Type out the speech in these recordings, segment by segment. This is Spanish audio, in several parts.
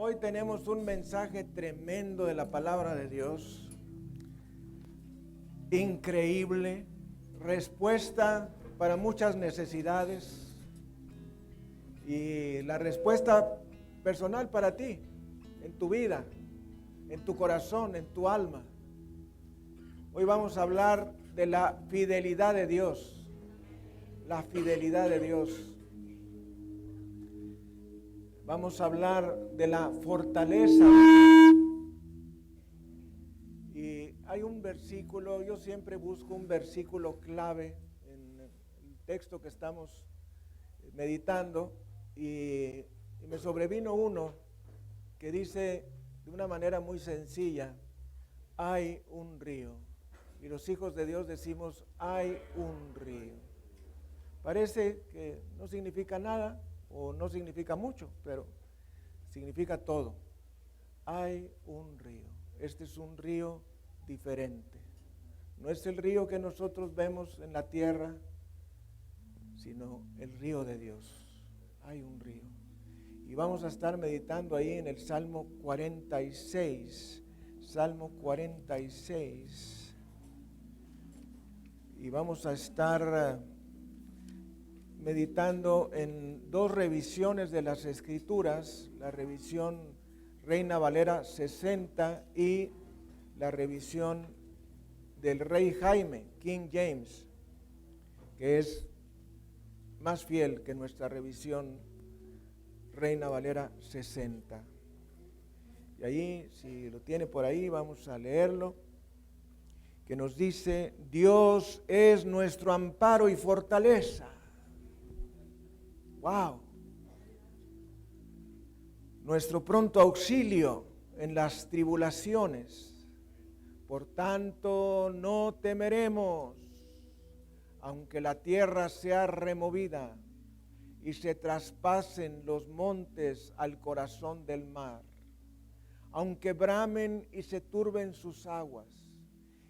Hoy tenemos un mensaje tremendo de la palabra de Dios, increíble, respuesta para muchas necesidades y la respuesta personal para ti, en tu vida, en tu corazón, en tu alma. Hoy vamos a hablar de la fidelidad de Dios, la fidelidad de Dios. Vamos a hablar de la fortaleza. Y hay un versículo, yo siempre busco un versículo clave en el texto que estamos meditando y me sobrevino uno que dice de una manera muy sencilla: hay un río. Y los hijos de Dios decimos: hay un río. Parece que no significa nada o no significa mucho, pero significa todo. Hay un río. Este es un río diferente. No es el río que nosotros vemos en la tierra, sino el río de Dios. Hay un río. Y vamos a estar meditando ahí en el Salmo 46. Salmo 46. Y vamos a estar meditando en dos revisiones de las Escrituras, la revisión Reina Valera 60 y la revisión del Rey Jaime, King James, que es más fiel que nuestra revisión Reina Valera 60. Y allí, si lo tiene por ahí, vamos a leerlo, que nos dice: Dios es nuestro amparo y fortaleza. ¡Wow! Nuestro pronto auxilio en las tribulaciones. Por tanto, no temeremos, aunque la tierra sea removida y se traspasen los montes al corazón del mar, aunque bramen y se turben sus aguas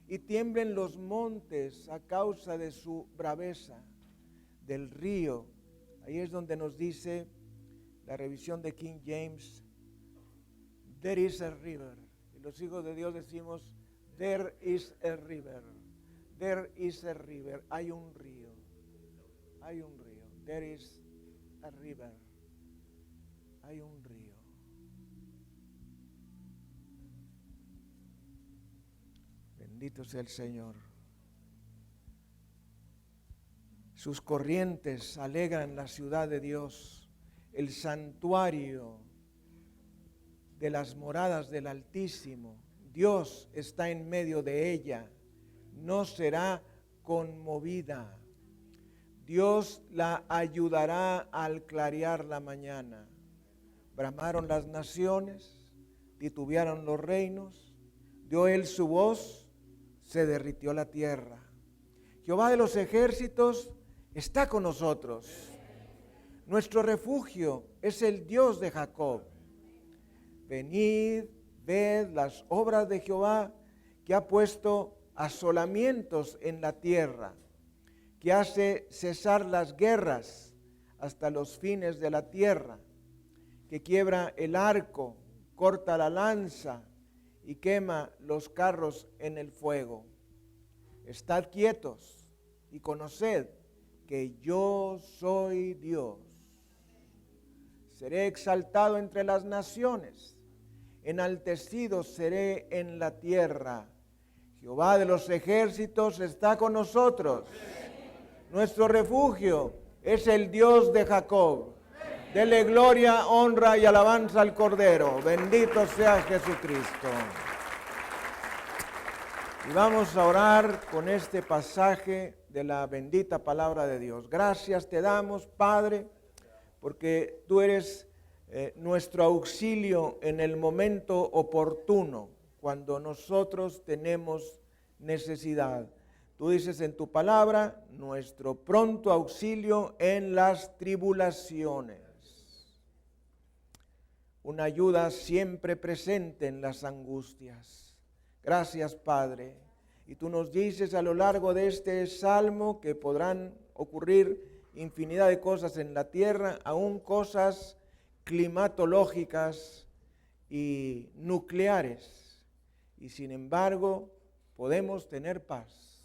y tiemblen los montes a causa de su braveza, del río. Ahí es donde nos dice la revisión de King James: there is a river. Y los hijos de Dios decimos: there is a river. There is a river. Hay un río. Hay un río. There is a river. Hay un río. Bendito sea el Señor. Sus corrientes alegran la ciudad de Dios, el santuario de las moradas del Altísimo. Dios está en medio de ella, no será conmovida. Dios la ayudará al clarear la mañana. Bramaron las naciones, titubearon los reinos, dio él su voz, se derritió la tierra. Jehová de los ejércitos está con nosotros. Nuestro refugio es el Dios de Jacob. Venid, ved las obras de Jehová, que ha puesto asolamientos en la tierra, que hace cesar las guerras hasta los fines de la tierra, que quiebra el arco, corta la lanza y quema los carros en el fuego. Estad quietos y conoced que yo soy Dios. Seré exaltado entre las naciones, enaltecido seré en la tierra. Jehová de los ejércitos está con nosotros. Nuestro refugio es el Dios de Jacob. Dele gloria, honra y alabanza al Cordero. Bendito sea Jesucristo. Y vamos a orar con este pasaje de la bendita palabra de Dios. Gracias te damos, Padre, porque tú eres nuestro auxilio en el momento oportuno, cuando nosotros tenemos necesidad. Tú dices en tu palabra: nuestro pronto auxilio en las tribulaciones. Una ayuda siempre presente en las angustias. Gracias, Padre. Y tú nos dices a lo largo de este salmo que podrán ocurrir infinidad de cosas en la tierra, aún cosas climatológicas y nucleares, y sin embargo podemos tener paz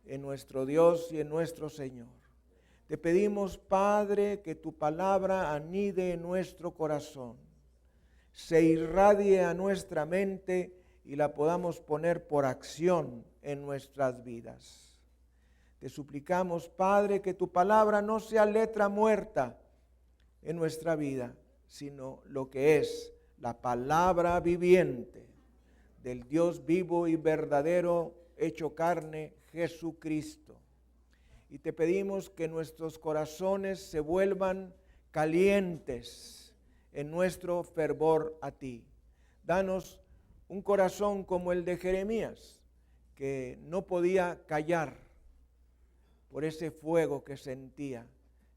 en nuestro Dios y en nuestro Señor. Te pedimos, Padre, que tu palabra anide en nuestro corazón, se irradie a nuestra mente y la podamos poner por acción en nuestras vidas. Te suplicamos, Padre, que tu palabra no sea letra muerta en nuestra vida, sino lo que es la palabra viviente del Dios vivo y verdadero hecho carne, Jesucristo. Y te pedimos que nuestros corazones se vuelvan calientes en nuestro fervor a ti. Danos un corazón como el de Jeremías, que no podía callar por ese fuego que sentía,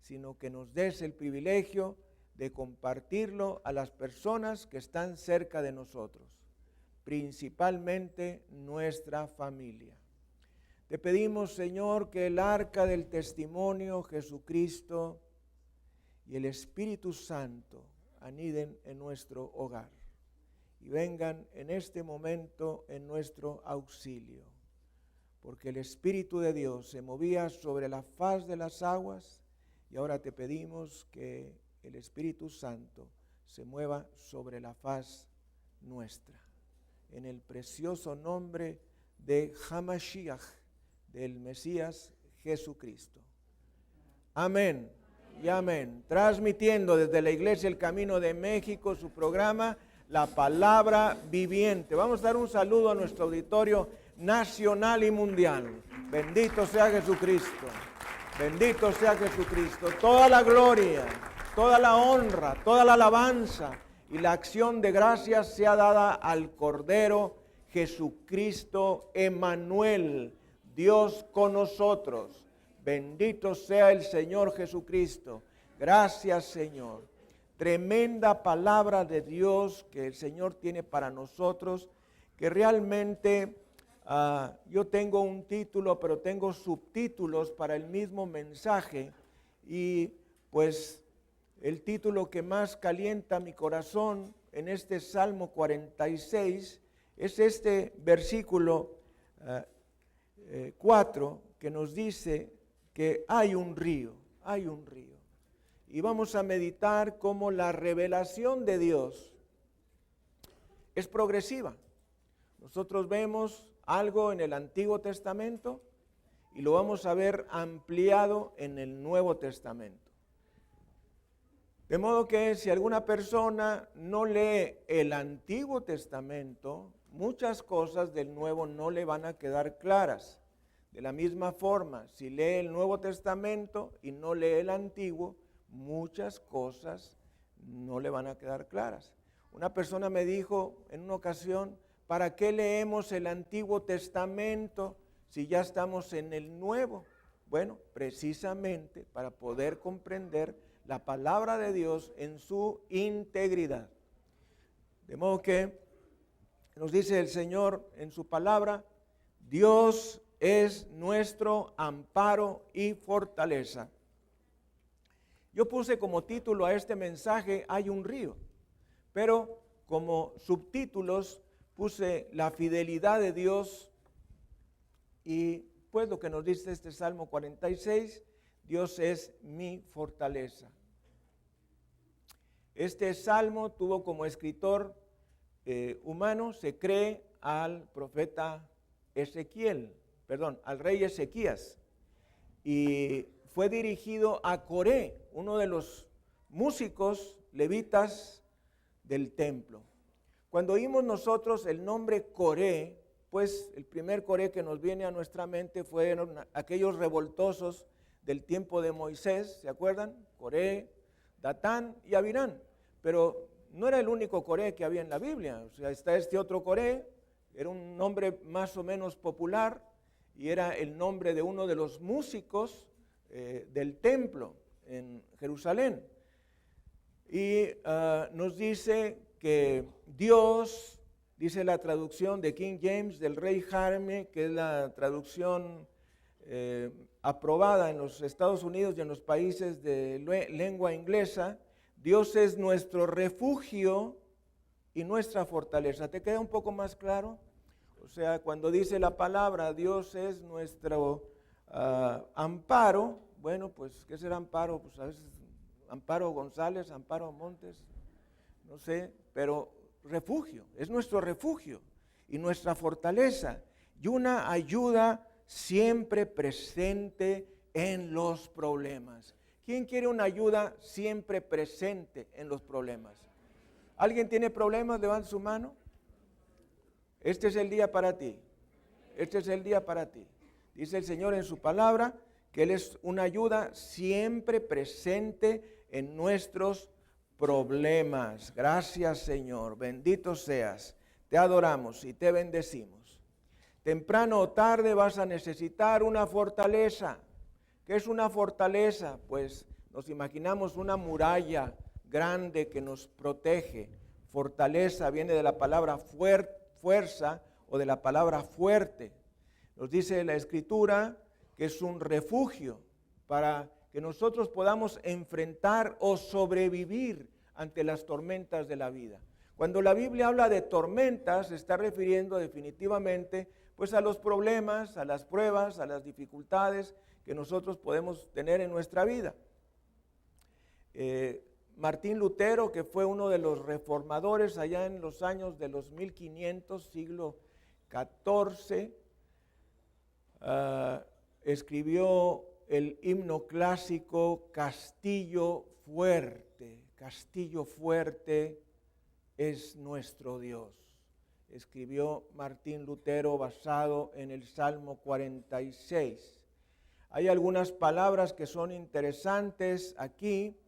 sino que nos des el privilegio de compartirlo a las personas que están cerca de nosotros, principalmente nuestra familia. Te pedimos, Señor, que el arca del testimonio, Jesucristo y el Espíritu Santo aniden en nuestro hogar y vengan en este momento en nuestro auxilio, porque el Espíritu de Dios se movía sobre la faz de las aguas y ahora te pedimos que el Espíritu Santo se mueva sobre la faz nuestra. En el precioso nombre de Hamashiach, del Mesías Jesucristo. Amén y amén. Transmitiendo desde la Iglesia El Camino de México su programa La Palabra Viviente. Vamos a dar un saludo a nuestro auditorio nacional y mundial. Bendito sea Jesucristo. Bendito sea Jesucristo. Toda la gloria, toda la honra, toda la alabanza y la acción de gracias sea dada al Cordero Jesucristo Emmanuel, Dios con nosotros. Bendito sea el Señor Jesucristo. Gracias, Señor. Tremenda palabra de Dios que el Señor tiene para nosotros, que realmente yo tengo un título, pero tengo subtítulos para el mismo mensaje, y pues el título que más calienta mi corazón en este Salmo 46 es este versículo 4, que nos dice que hay un río. Y vamos a meditar cómo la revelación de Dios es progresiva. Nosotros vemos algo en el Antiguo Testamento y lo vamos a ver ampliado en el Nuevo Testamento. De modo que si alguna persona no lee el Antiguo Testamento, muchas cosas del Nuevo no le van a quedar claras. De la misma forma, si lee el Nuevo Testamento y no lee el Antiguo, muchas cosas no le van a quedar claras. Una persona me dijo en una ocasión, ¿para qué leemos el Antiguo Testamento si ya estamos en el Nuevo? Bueno, precisamente para poder comprender la palabra de Dios en su integridad. De modo que nos dice el Señor en su palabra, Dios es nuestro amparo y fortaleza. Yo puse como título a este mensaje, hay un río, pero como subtítulos puse la fidelidad de Dios y pues lo que nos dice este Salmo 46, Dios es mi fortaleza. Este salmo tuvo como escritor humano, se cree, al profeta al rey Ezequías, y fue dirigido a Coré, uno de los músicos levitas del templo. Cuando oímos nosotros el nombre Coré, pues el primer Coré que nos viene a nuestra mente fueron aquellos revoltosos del tiempo de Moisés, ¿se acuerdan? Coré, Datán y Abirán. Pero no era el único Coré que había en la Biblia. O sea, está este otro Coré, era un nombre más o menos popular y era el nombre de uno de los músicos del templo en Jerusalén. Y nos dice que Dios, dice la traducción de King James del Rey Jaime, que es la traducción aprobada en los Estados Unidos y en los países de lengua inglesa, Dios es nuestro refugio y nuestra fortaleza. ¿Te queda un poco más claro? O sea, cuando dice la palabra, Dios es nuestro amparo, bueno, pues, ¿qué será amparo? Pues a veces Amparo González, Amparo Montes, no sé, pero refugio, es nuestro refugio y nuestra fortaleza y una ayuda siempre presente en los problemas. ¿Quién quiere una ayuda siempre presente en los problemas? ¿Alguien tiene problemas? Levanta su mano. Este es el día para ti. Este es el día para ti. Dice el Señor en su palabra que Él es una ayuda siempre presente en nuestros problemas. Gracias, Señor. Bendito seas. Te adoramos y te bendecimos. Temprano o tarde vas a necesitar una fortaleza. ¿Qué es una fortaleza? Pues nos imaginamos una muralla grande que nos protege. Fortaleza viene de la palabra fuerza o de la palabra fuerte. Nos dice la Escritura que es un refugio para que nosotros podamos enfrentar o sobrevivir ante las tormentas de la vida. Cuando la Biblia habla de tormentas, se está refiriendo definitivamente pues a los problemas, a las pruebas, a las dificultades que nosotros podemos tener en nuestra vida. Martín Lutero, que fue uno de los reformadores allá en los años de los 1500, siglo XIV, escribió el himno clásico Castillo fuerte es nuestro Dios. Escribió Martín Lutero basado en el Salmo 46. Hay algunas palabras que son interesantes aquí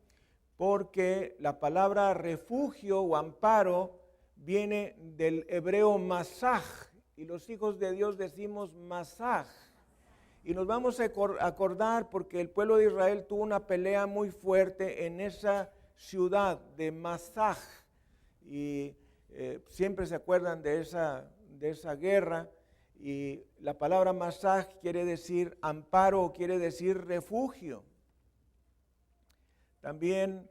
porque la palabra refugio o amparo viene del hebreo masaj y los hijos de Dios decimos masaj. Y nos vamos a acordar porque el pueblo de Israel tuvo una pelea muy fuerte en esa ciudad de Masaj. Y siempre se acuerdan de esa guerra. Y la palabra Masaj quiere decir amparo o quiere decir refugio. También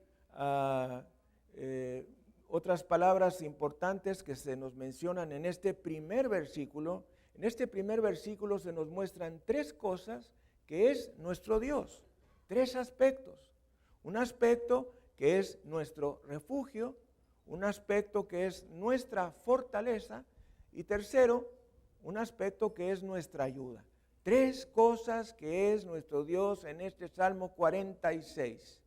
otras palabras importantes que se nos mencionan en este primer versículo. En este primer versículo se nos muestran tres cosas que es nuestro Dios, tres aspectos. Un aspecto que es nuestro refugio, un aspecto que es nuestra fortaleza y tercero, un aspecto que es nuestra ayuda. Tres cosas que es nuestro Dios en este Salmo 46.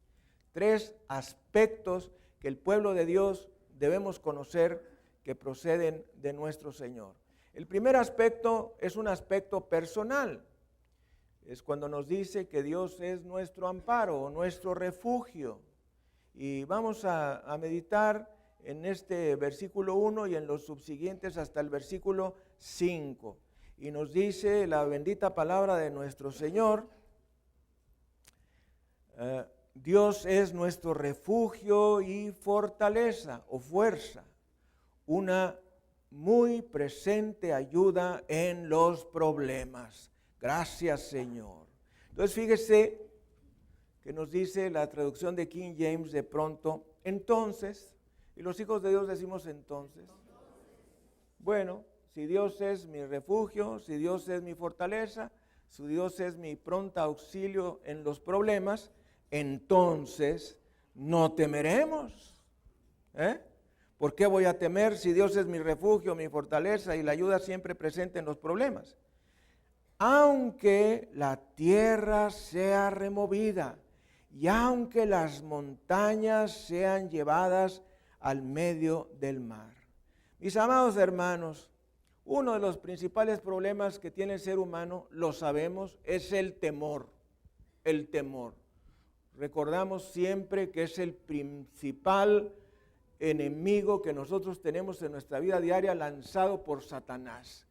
Tres aspectos que el pueblo de Dios debemos conocer que proceden de nuestro Señor. El primer aspecto es un aspecto personal. Es cuando nos dice que Dios es nuestro amparo o nuestro refugio. Y vamos a meditar en este versículo 1 y en los subsiguientes hasta el versículo 5. Y nos dice la bendita palabra de nuestro Señor, Dios es nuestro refugio y fortaleza o fuerza, una muy presente ayuda en los problemas. Gracias, Señor. Entonces, fíjese que nos dice la traducción de King James de pronto, entonces, y los hijos de Dios decimos entonces. Bueno, si Dios es mi refugio, si Dios es mi fortaleza, si Dios es mi pronto auxilio en los problemas, entonces no temeremos. ¿Por qué voy a temer si Dios es mi refugio, mi fortaleza y la ayuda siempre presente en los problemas? Aunque la tierra sea removida y aunque las montañas sean llevadas al medio del mar. Mis amados hermanos, uno de los principales problemas que tiene el ser humano, lo sabemos, es el temor. El temor. Recordamos siempre que es el principal enemigo que nosotros tenemos en nuestra vida diaria lanzado por Satanás.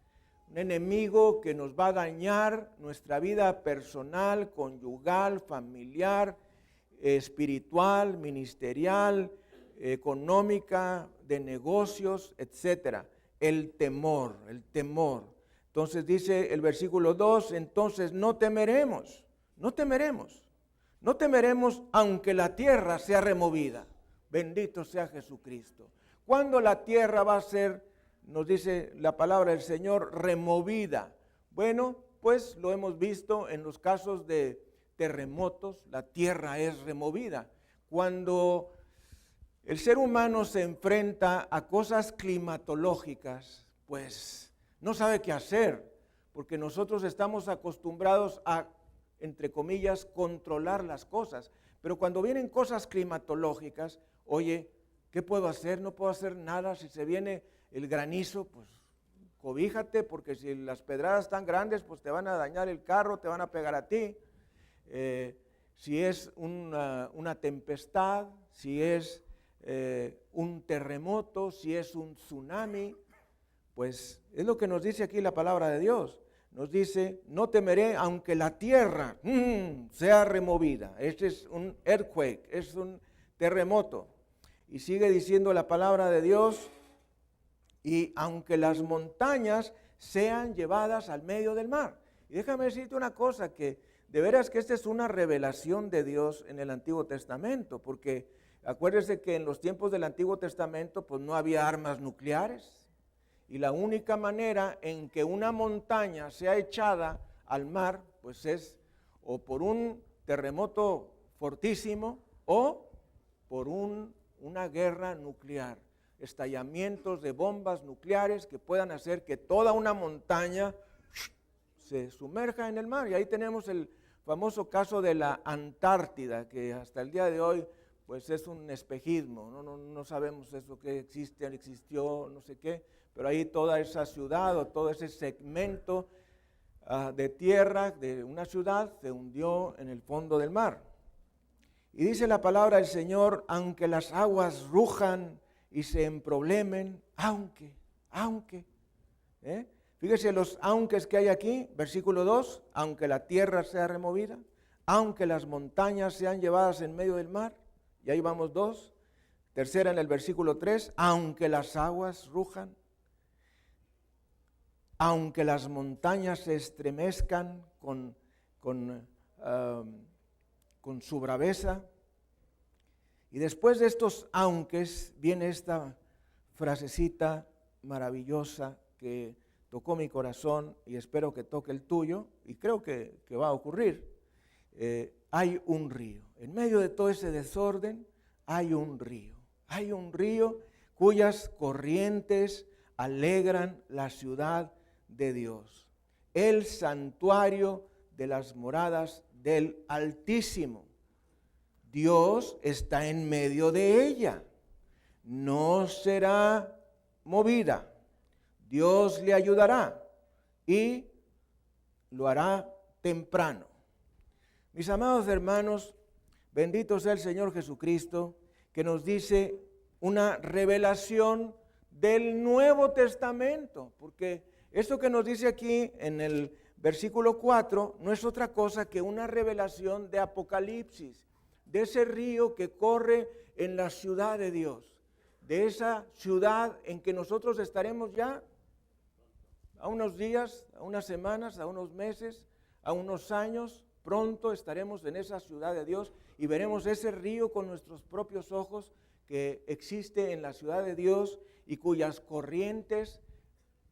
Un enemigo que nos va a dañar nuestra vida personal, conyugal, familiar, espiritual, ministerial, económica, de negocios, etc. El temor. Entonces dice el versículo 2, entonces no temeremos aunque la tierra sea removida. Bendito sea Jesucristo. ¿Cuándo la tierra va a ser, nos dice la palabra del Señor, removida? Bueno, pues lo hemos visto en los casos de terremotos, la tierra es removida. Cuando el ser humano se enfrenta a cosas climatológicas, pues no sabe qué hacer, porque nosotros estamos acostumbrados a, entre comillas, controlar las cosas. Pero cuando vienen cosas climatológicas, oye, ¿qué puedo hacer? No puedo hacer nada. Si se viene el granizo, pues cobíjate, porque si las pedradas están grandes, pues te van a dañar el carro, te van a pegar a ti. Si es una tempestad, si es un terremoto, si es un tsunami, pues es lo que nos dice aquí la palabra de Dios. Nos dice, no temeré aunque la tierra sea removida. Este es un earthquake, es un terremoto. Y sigue diciendo la palabra de Dios, y aunque las montañas sean llevadas al medio del mar. Y déjame decirte una cosa, que de veras que esta es una revelación de Dios en el Antiguo Testamento, porque acuérdese que en los tiempos del Antiguo Testamento pues no había armas nucleares. Y la única manera en que una montaña sea echada al mar, pues es o por un terremoto fortísimo o por una guerra nuclear. Estallamientos de bombas nucleares que puedan hacer que toda una montaña se sumerja en el mar. Y ahí tenemos el famoso caso de la Antártida, que hasta el día de hoy pues es un espejismo, no sabemos eso que existe, existió, no sé qué, pero ahí toda esa ciudad o todo ese segmento de tierra de una ciudad se hundió en el fondo del mar. Y dice la palabra del Señor, aunque las aguas rujan y se emproblemen, aunque, fíjese los aunques que hay aquí, versículo 2, aunque la tierra sea removida, aunque las montañas sean llevadas en medio del mar, y ahí vamos 2, tercera en el versículo 3, aunque las aguas rujan, aunque las montañas se estremezcan con su braveza. Y después de estos aunques viene esta frasecita maravillosa que tocó mi corazón y espero que toque el tuyo, y creo que va a ocurrir. Hay un río. En medio de todo ese desorden hay un río cuyas corrientes alegran la ciudad de Dios, el santuario de las moradas del Altísimo. Dios está en medio de ella, no será movida. Dios le ayudará y lo hará temprano. Mis amados hermanos, bendito sea el Señor Jesucristo, que nos dice una revelación del Nuevo Testamento, porque esto que nos dice aquí en el versículo 4 no es otra cosa que una revelación de Apocalipsis, de ese río que corre en la ciudad de Dios, de esa ciudad en que nosotros estaremos ya a unos días, a unas semanas, a unos meses, a unos años. Pronto estaremos en esa ciudad de Dios y veremos ese río con nuestros propios ojos que existe en la ciudad de Dios y cuyas corrientes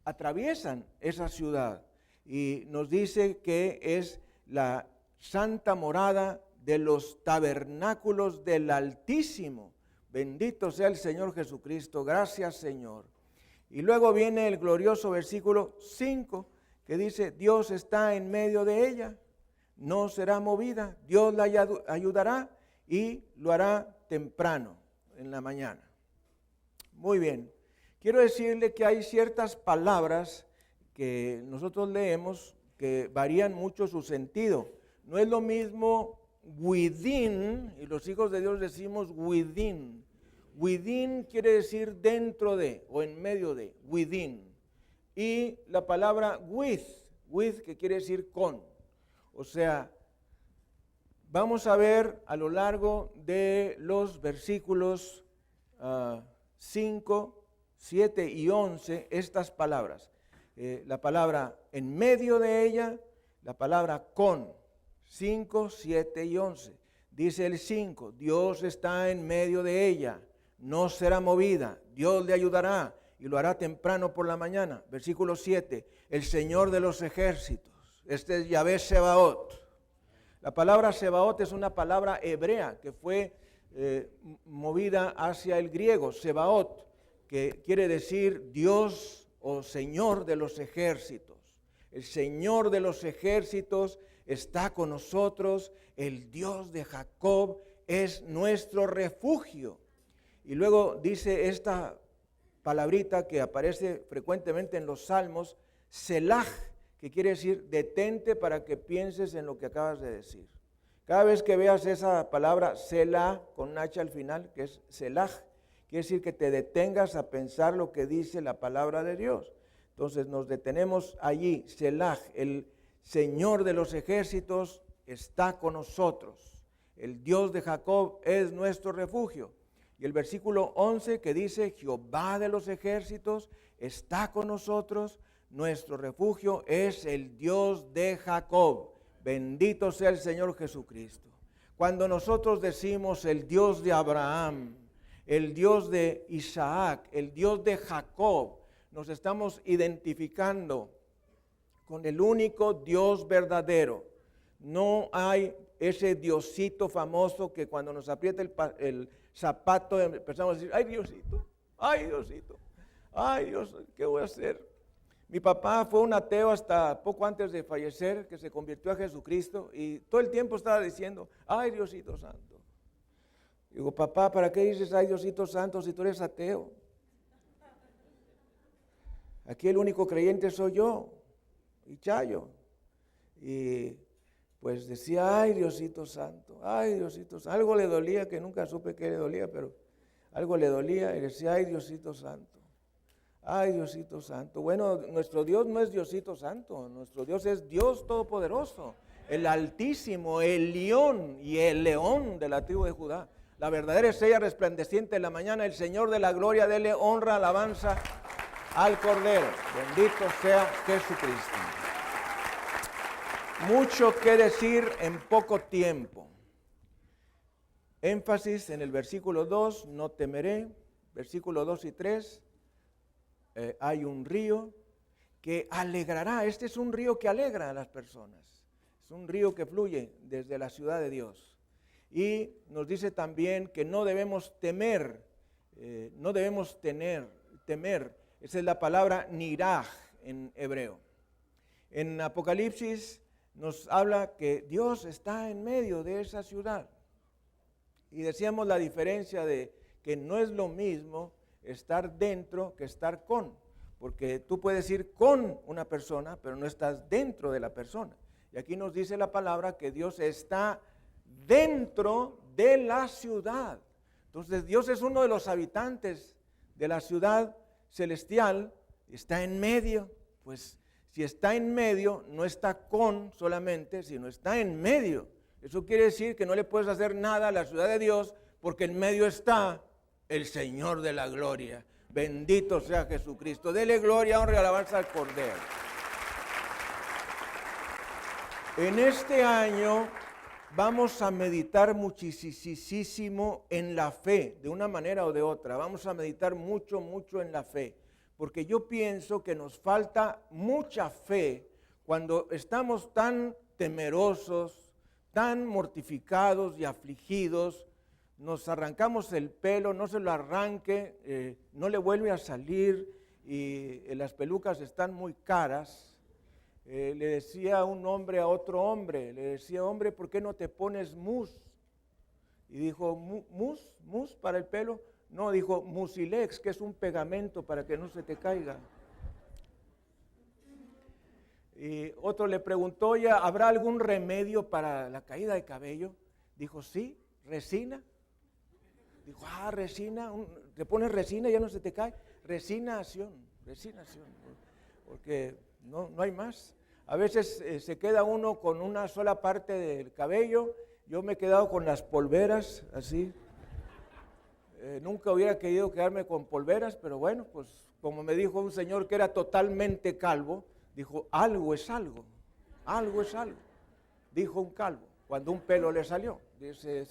atraviesan esa ciudad. Y nos dice que es la santa morada de los tabernáculos del Altísimo. Bendito sea el Señor Jesucristo. Gracias, Señor. Y luego viene el glorioso versículo 5 que dice, Dios está en medio de ella. No será movida, Dios la ayudará y lo hará temprano, en la mañana. Muy bien, quiero decirle que hay ciertas palabras que nosotros leemos que varían mucho su sentido. No es lo mismo within, y los hijos de Dios decimos within. Within quiere decir dentro de o en medio de, within. Y la palabra with que quiere decir con. O sea, vamos a ver a lo largo de los versículos 5, 7 y 11 estas palabras. La palabra en medio de ella, la palabra con, 5, 7 y 11. Dice el 5, Dios está en medio de ella, no será movida, Dios le ayudará y lo hará temprano por la mañana. Versículo 7, el Señor de los ejércitos, este es Yahvé Sebaot. La palabra Sebaot es una palabra hebrea que fue movida hacia el griego, Sebaot, que quiere decir Dios o Señor de los ejércitos. El Señor de los ejércitos está con nosotros, el Dios de Jacob es nuestro refugio. Y luego dice esta palabrita que aparece frecuentemente en los salmos, Selah, que quiere decir detente para que pienses en lo que acabas de decir. Cada vez que veas esa palabra Selah con un H al final, que es Selah, quiere decir que te detengas a pensar lo que dice la palabra de Dios. Entonces nos detenemos allí, Selah, el Señor de los ejércitos está con nosotros. El Dios de Jacob es nuestro refugio. Y el versículo 11 que dice, Jehová de los ejércitos está con nosotros, nuestro refugio es el Dios de Jacob. Bendito sea el Señor Jesucristo. Cuando nosotros decimos el Dios de Abraham, el Dios de Isaac, el Dios de Jacob, nos estamos identificando con el único Dios verdadero. No hay ese Diosito famoso que cuando nos aprieta el zapato empezamos a decir, ay Diosito, ay Diosito, ay Dios, ¿qué voy a hacer? Mi papá fue un ateo hasta poco antes de fallecer, que se convirtió a Jesucristo y todo el tiempo estaba diciendo, ay Diosito Santo. Digo, papá, ¿para qué dices ay Diosito Santo si tú eres ateo? Aquí el único creyente soy yo y Chayo. Y pues decía, ay Diosito Santo, ay Diosito Santo. Algo le dolía, que nunca supe qué le dolía, pero algo le dolía y decía, ay Diosito Santo, ay Diosito Santo. Bueno, nuestro Dios no es Diosito Santo, nuestro Dios es Dios Todopoderoso, el Altísimo, el León y el León de la tribu de Judá. La verdadera estrella resplandeciente de la mañana, el Señor de la gloria, dele honra, alabanza al Cordero. Bendito sea Jesucristo. Mucho que decir en poco tiempo. Énfasis en el versículo 2, no temeré. Versículo 2 y 3, hay un río que alegrará. Este es un río que alegra a las personas. Es un río que fluye desde la ciudad de Dios. Y nos dice también que no debemos temer, temer. Esa es la palabra niraj en hebreo. En Apocalipsis nos habla que Dios está en medio de esa ciudad. Y decíamos la diferencia de que no es lo mismo estar dentro que estar con. Porque tú puedes ir con una persona, pero no estás dentro de la persona. Y aquí nos dice la palabra que Dios está dentro de la ciudad. Entonces Dios es uno de los habitantes de la ciudad celestial, está en medio. Pues si está en medio, no está con solamente, sino está en medio. Eso quiere decir que no le puedes hacer nada a la ciudad de Dios, porque en medio está el Señor de la gloria. Bendito sea Jesucristo. Dele gloria, honra y alabanza al Cordero. En este año vamos a meditar muchísimo en la fe, de una manera o de otra. Vamos a meditar mucho en la fe, porque yo pienso que nos falta mucha fe cuando estamos tan temerosos, tan mortificados y afligidos. Nos arrancamos el pelo, no se lo arranque, no le vuelve a salir y las pelucas están muy caras. Le decía un hombre a otro hombre, le decía, hombre, ¿por qué no te pones mousse? Y dijo, ¿mousse para el pelo? No, dijo, Mucilex, que es un pegamento para que no se te caiga. Y otro le preguntó, ya, ¿habrá algún remedio para la caída de cabello? Dijo, sí, resina. Dijo, resina, te pones resina y ya no se te cae. Resinación, porque no hay más. A veces se queda uno con una sola parte del cabello. Yo me he quedado con las polveras, así. Nunca hubiera querido quedarme con polveras, pero bueno, pues como me dijo un señor que era totalmente calvo, dijo, algo es algo, dijo un calvo, cuando un pelo le salió, dice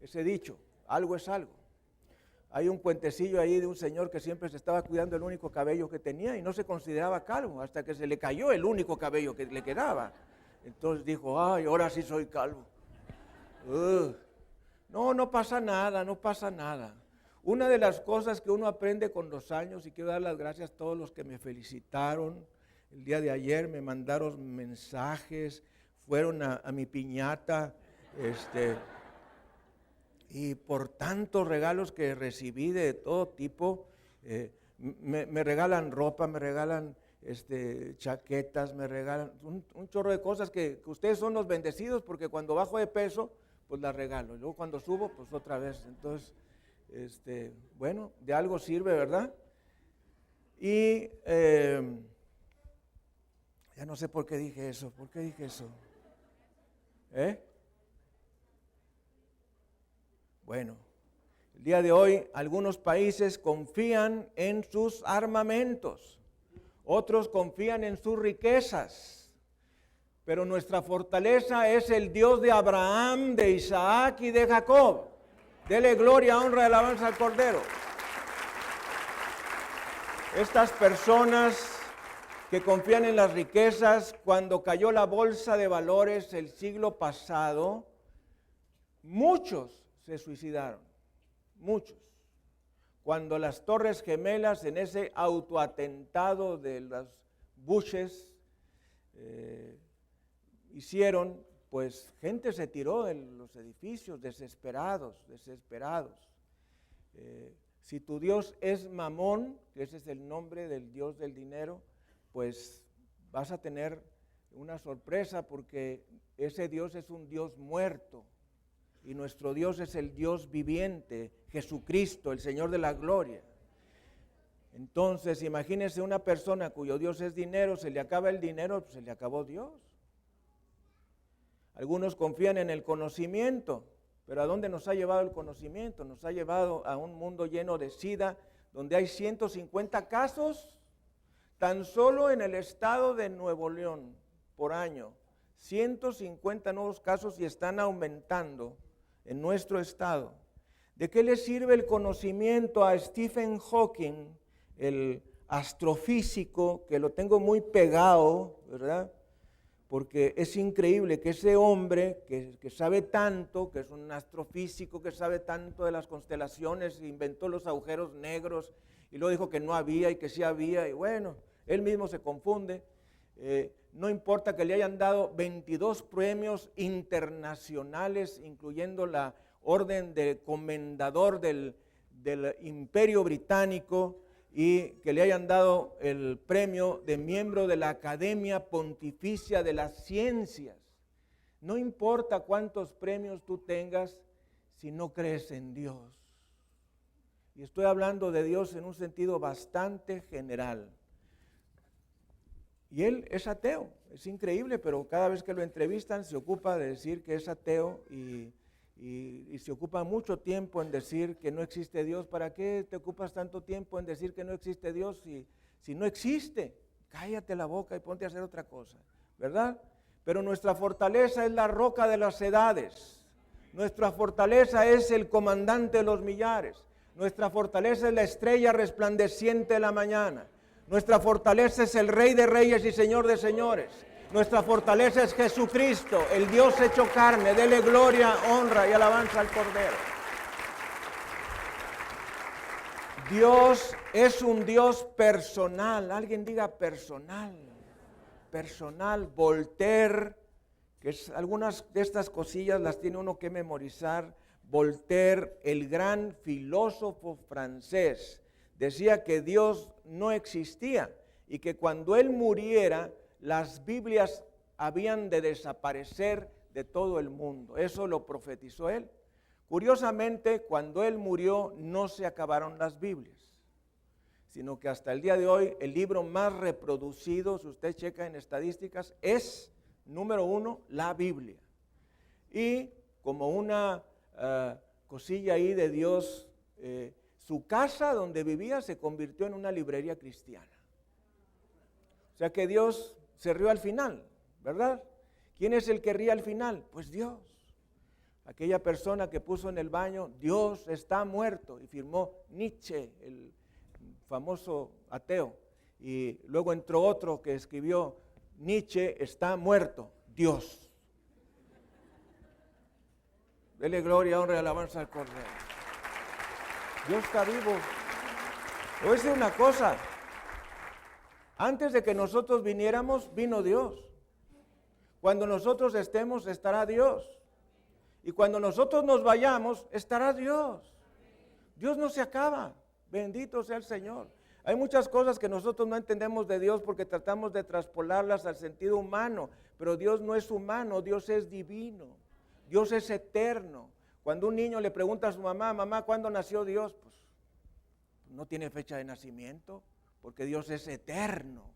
ese dicho, algo es algo. Hay un cuentecillo ahí de un señor que siempre se estaba cuidando el único cabello que tenía y no se consideraba calvo hasta que se le cayó el único cabello que le quedaba. Entonces dijo, ay, ahora sí soy calvo. No, no pasa nada, no pasa nada. Una de las cosas que uno aprende con los años, y quiero dar las gracias a todos los que me felicitaron, el día de ayer me mandaron mensajes, fueron a mi piñata, y por tantos regalos que recibí de todo tipo, me regalan ropa, me regalan chaquetas, me regalan un chorro de cosas que ustedes son los bendecidos, porque cuando bajo de peso, pues las regalo, y luego cuando subo, pues otra vez. Entonces, bueno, de algo sirve, ¿verdad? Y ya no sé por qué dije eso, ¿por qué dije eso? Bueno, el día de hoy algunos países confían en sus armamentos, otros confían en sus riquezas, pero nuestra fortaleza es el Dios de Abraham, de Isaac y de Jacob. Dele gloria, honra y alabanza al Cordero. Estas personas que confían en las riquezas, cuando cayó la bolsa de valores el siglo pasado, muchos se suicidaron, muchos. Cuando las Torres Gemelas, en ese autoatentado de las Bushes, hicieron, pues gente se tiró de los edificios desesperados. Si tu Dios es Mamón, que ese es el nombre del Dios del dinero, pues vas a tener una sorpresa, porque ese Dios es un Dios muerto y nuestro Dios es el Dios viviente, Jesucristo, el Señor de la gloria. Entonces, imagínense una persona cuyo Dios es dinero, se le acaba el dinero, pues se le acabó Dios. Algunos confían en el conocimiento, pero ¿a dónde nos ha llevado el conocimiento? Nos ha llevado a un mundo lleno de SIDA, donde hay 150 casos tan solo en el estado de Nuevo León por año. 150 nuevos casos y están aumentando en nuestro estado. ¿De qué le sirve el conocimiento a Stephen Hawking, el astrofísico, que lo tengo muy pegado, ¿verdad? Porque es increíble que ese hombre que sabe tanto, que es un astrofísico, que sabe tanto de las constelaciones, inventó los agujeros negros y luego dijo que no había y que sí había, y bueno, él mismo se confunde. No importa que le hayan dado 22 premios internacionales, incluyendo la orden de comendador del Imperio Británico, y que le hayan dado el premio de miembro de la Academia Pontificia de las Ciencias. No importa cuántos premios tú tengas si no crees en Dios. Y estoy hablando de Dios en un sentido bastante general. Y él es ateo, es increíble, pero cada vez que lo entrevistan se ocupa de decir que es ateo y se ocupa mucho tiempo en decir que no existe Dios. ¿Para qué te ocupas tanto tiempo en decir que no existe Dios si no existe? Cállate la boca y ponte a hacer otra cosa, ¿verdad? Pero nuestra fortaleza es la roca de las edades. Nuestra fortaleza es el comandante de los millares. Nuestra fortaleza es la estrella resplandeciente de la mañana. Nuestra fortaleza es el Rey de Reyes y Señor de Señores. Nuestra fortaleza es Jesucristo, el Dios hecho carne. Dele gloria, honra y alabanza al Cordero. Dios es un Dios personal. Alguien diga personal. Personal. Voltaire, que es, algunas de estas cosillas las tiene uno que memorizar. Voltaire, el gran filósofo francés, decía que Dios no existía y que cuando él muriera, las Biblias habían de desaparecer de todo el mundo. Eso lo profetizó él. Curiosamente, cuando él murió, no se acabaron las Biblias, sino que hasta el día de hoy, el libro más reproducido, si usted checa en estadísticas, es, número 1, la Biblia. Y como una cosilla ahí de Dios, su casa donde vivía se convirtió en una librería cristiana. O sea que Dios se rió al final, ¿verdad? ¿Quién es el que ríe al final? Pues Dios. Aquella persona que puso en el baño, Dios está muerto, y firmó Nietzsche, el famoso ateo. Y luego entró otro que escribió, Nietzsche está muerto, Dios. Dele gloria, honra y alabanza al Cordero. Dios está vivo. Voy a decir una cosa, antes de que nosotros viniéramos, vino Dios. Cuando nosotros estemos, estará Dios. Y cuando nosotros nos vayamos, estará Dios. Dios no se acaba. Bendito sea el Señor. Hay muchas cosas que nosotros no entendemos de Dios porque tratamos de traspolarlas al sentido humano. Pero Dios no es humano, Dios es divino. Dios es eterno. Cuando un niño le pregunta a su mamá, mamá, ¿cuándo nació Dios? Pues no tiene fecha de nacimiento, porque Dios es eterno.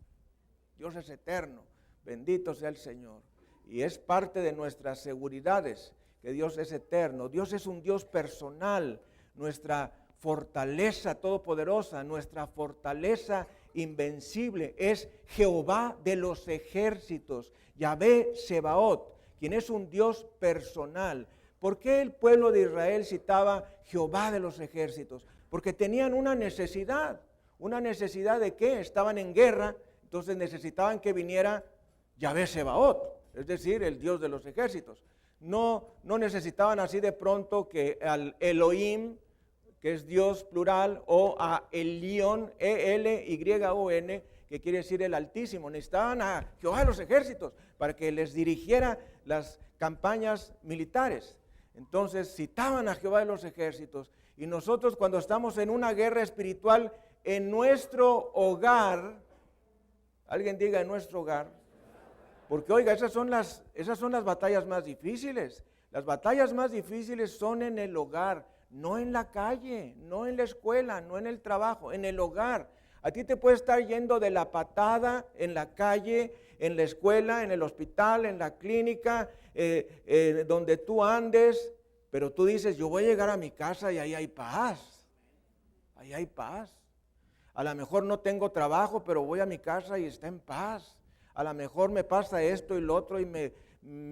Dios es eterno. Bendito sea el Señor. Y es parte de nuestras seguridades que Dios es eterno. Dios es un Dios personal, nuestra fortaleza todopoderosa, nuestra fortaleza invencible es Jehová de los ejércitos, Yahvé Sebaot, quien es un Dios personal. ¿Por qué el pueblo de Israel citaba Jehová de los ejércitos? Porque tenían una necesidad de qué, estaban en guerra, entonces necesitaban que viniera Yahvé Sebaot, es decir, el Dios de los ejércitos. No necesitaban así de pronto que al Elohim, que es Dios plural, o a Elión, E-L-Y-O-N, que quiere decir el Altísimo. Necesitaban a Jehová de los ejércitos para que les dirigiera las campañas militares. Entonces citaban a Jehová de los ejércitos. Y nosotros cuando estamos en una guerra espiritual en nuestro hogar, alguien diga en nuestro hogar, porque oiga, esas son las batallas más difíciles. Las batallas más difíciles son en el hogar, no en la calle, no en la escuela, no en el trabajo, en el hogar. A ti te puede estar yendo de la patada en la calle, en la escuela, en el hospital, en la clínica, donde tú andes, pero tú dices, yo voy a llegar a mi casa y ahí hay paz, ahí hay paz. A lo mejor no tengo trabajo, pero voy a mi casa y está en paz. A lo mejor me pasa esto y lo otro y me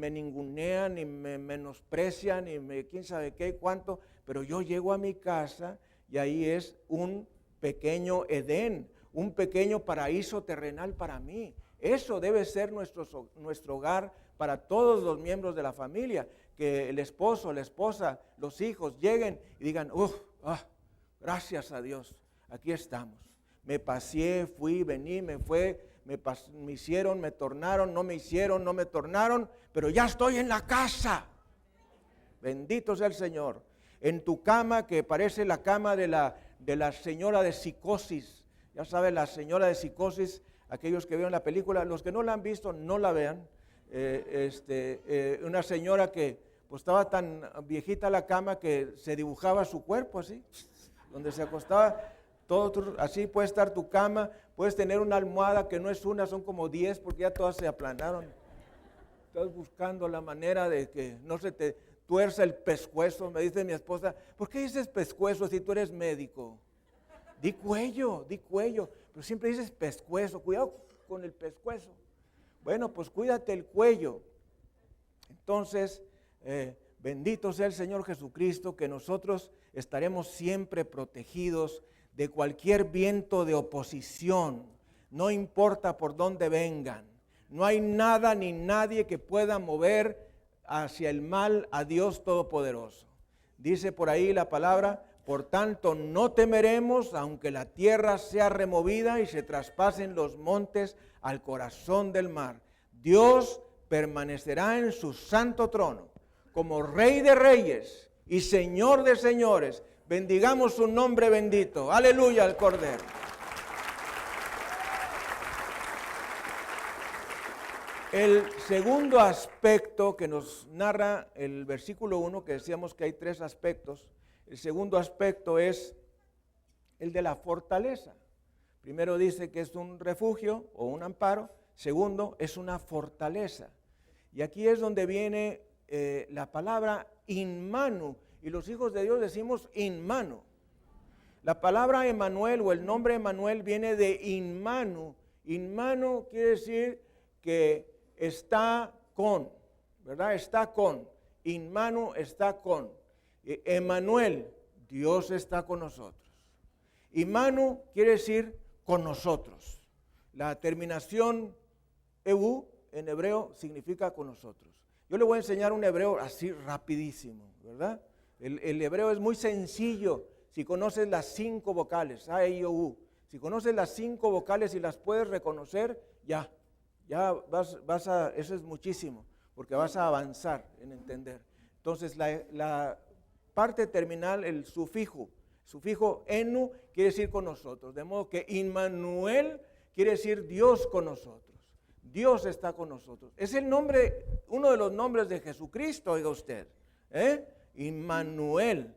ningunean y me menosprecian y quién sabe qué y cuánto, pero yo llego a mi casa y ahí es un pequeño Edén, un pequeño paraíso terrenal para mí. Eso debe ser nuestro hogar para todos los miembros de la familia, que el esposo, la esposa, los hijos lleguen y digan, gracias a Dios, aquí estamos. Me paseé, fui, vení, me hicieron, me tornaron, no me hicieron, no me tornaron, pero ya estoy en la casa. Bendito sea el Señor. En tu cama, que parece la cama de la señora de Psicosis. Ya saben, la señora de Psicosis, aquellos que vieron la película, los que no la han visto, no la vean. Una señora que pues estaba tan viejita la cama que se dibujaba su cuerpo así, donde se acostaba. Todo, así puede estar tu cama, puedes tener una almohada que no es una, son como 10 porque ya todas se aplanaron. Estás buscando la manera de que no se te tuerza el pescuezo. Me dice mi esposa, ¿por qué dices pescuezo si tú eres médico? Di cuello, pero siempre dices pescuezo, cuidado con el pescuezo. Bueno, pues cuídate el cuello. Entonces, bendito sea el Señor Jesucristo, que nosotros estaremos siempre protegidos de cualquier viento de oposición, no importa por dónde vengan. No hay nada ni nadie que pueda mover hacia el mal a Dios Todopoderoso. Dice por ahí la palabra, por tanto no temeremos, aunque la tierra sea removida y se traspasen los montes al corazón del mar. Dios permanecerá en su santo trono, como Rey de reyes y Señor de señores. Bendigamos su nombre bendito. Aleluya al Cordero. El segundo aspecto que nos narra el versículo 1, que decíamos que hay 3 aspectos, el segundo aspecto es el de la fortaleza. Primero dice que es un refugio o un amparo, segundo es una fortaleza. Y aquí es donde viene la palabra in manu, y los hijos de Dios decimos in manu. La palabra Emmanuel o el nombre Emmanuel viene de in manu. In manu quiere decir que está con, ¿verdad? Está con. Inmanu está con. Emmanuel, Dios está con nosotros. Imanu quiere decir con nosotros. La terminación EU en hebreo significa con nosotros. Yo le voy a enseñar un hebreo así rapidísimo, ¿verdad? El hebreo es muy sencillo si conoces las 5 vocales, A, E, I, O, U. Si conoces las 5 vocales y las puedes reconocer, ya vas a, eso es muchísimo, porque vas a avanzar en entender. Entonces la parte terminal, el sufijo enu quiere decir con nosotros, de modo que Immanuel quiere decir Dios con nosotros. Dios está con nosotros. Es el nombre, uno de los nombres de Jesucristo, oiga usted. Immanuel,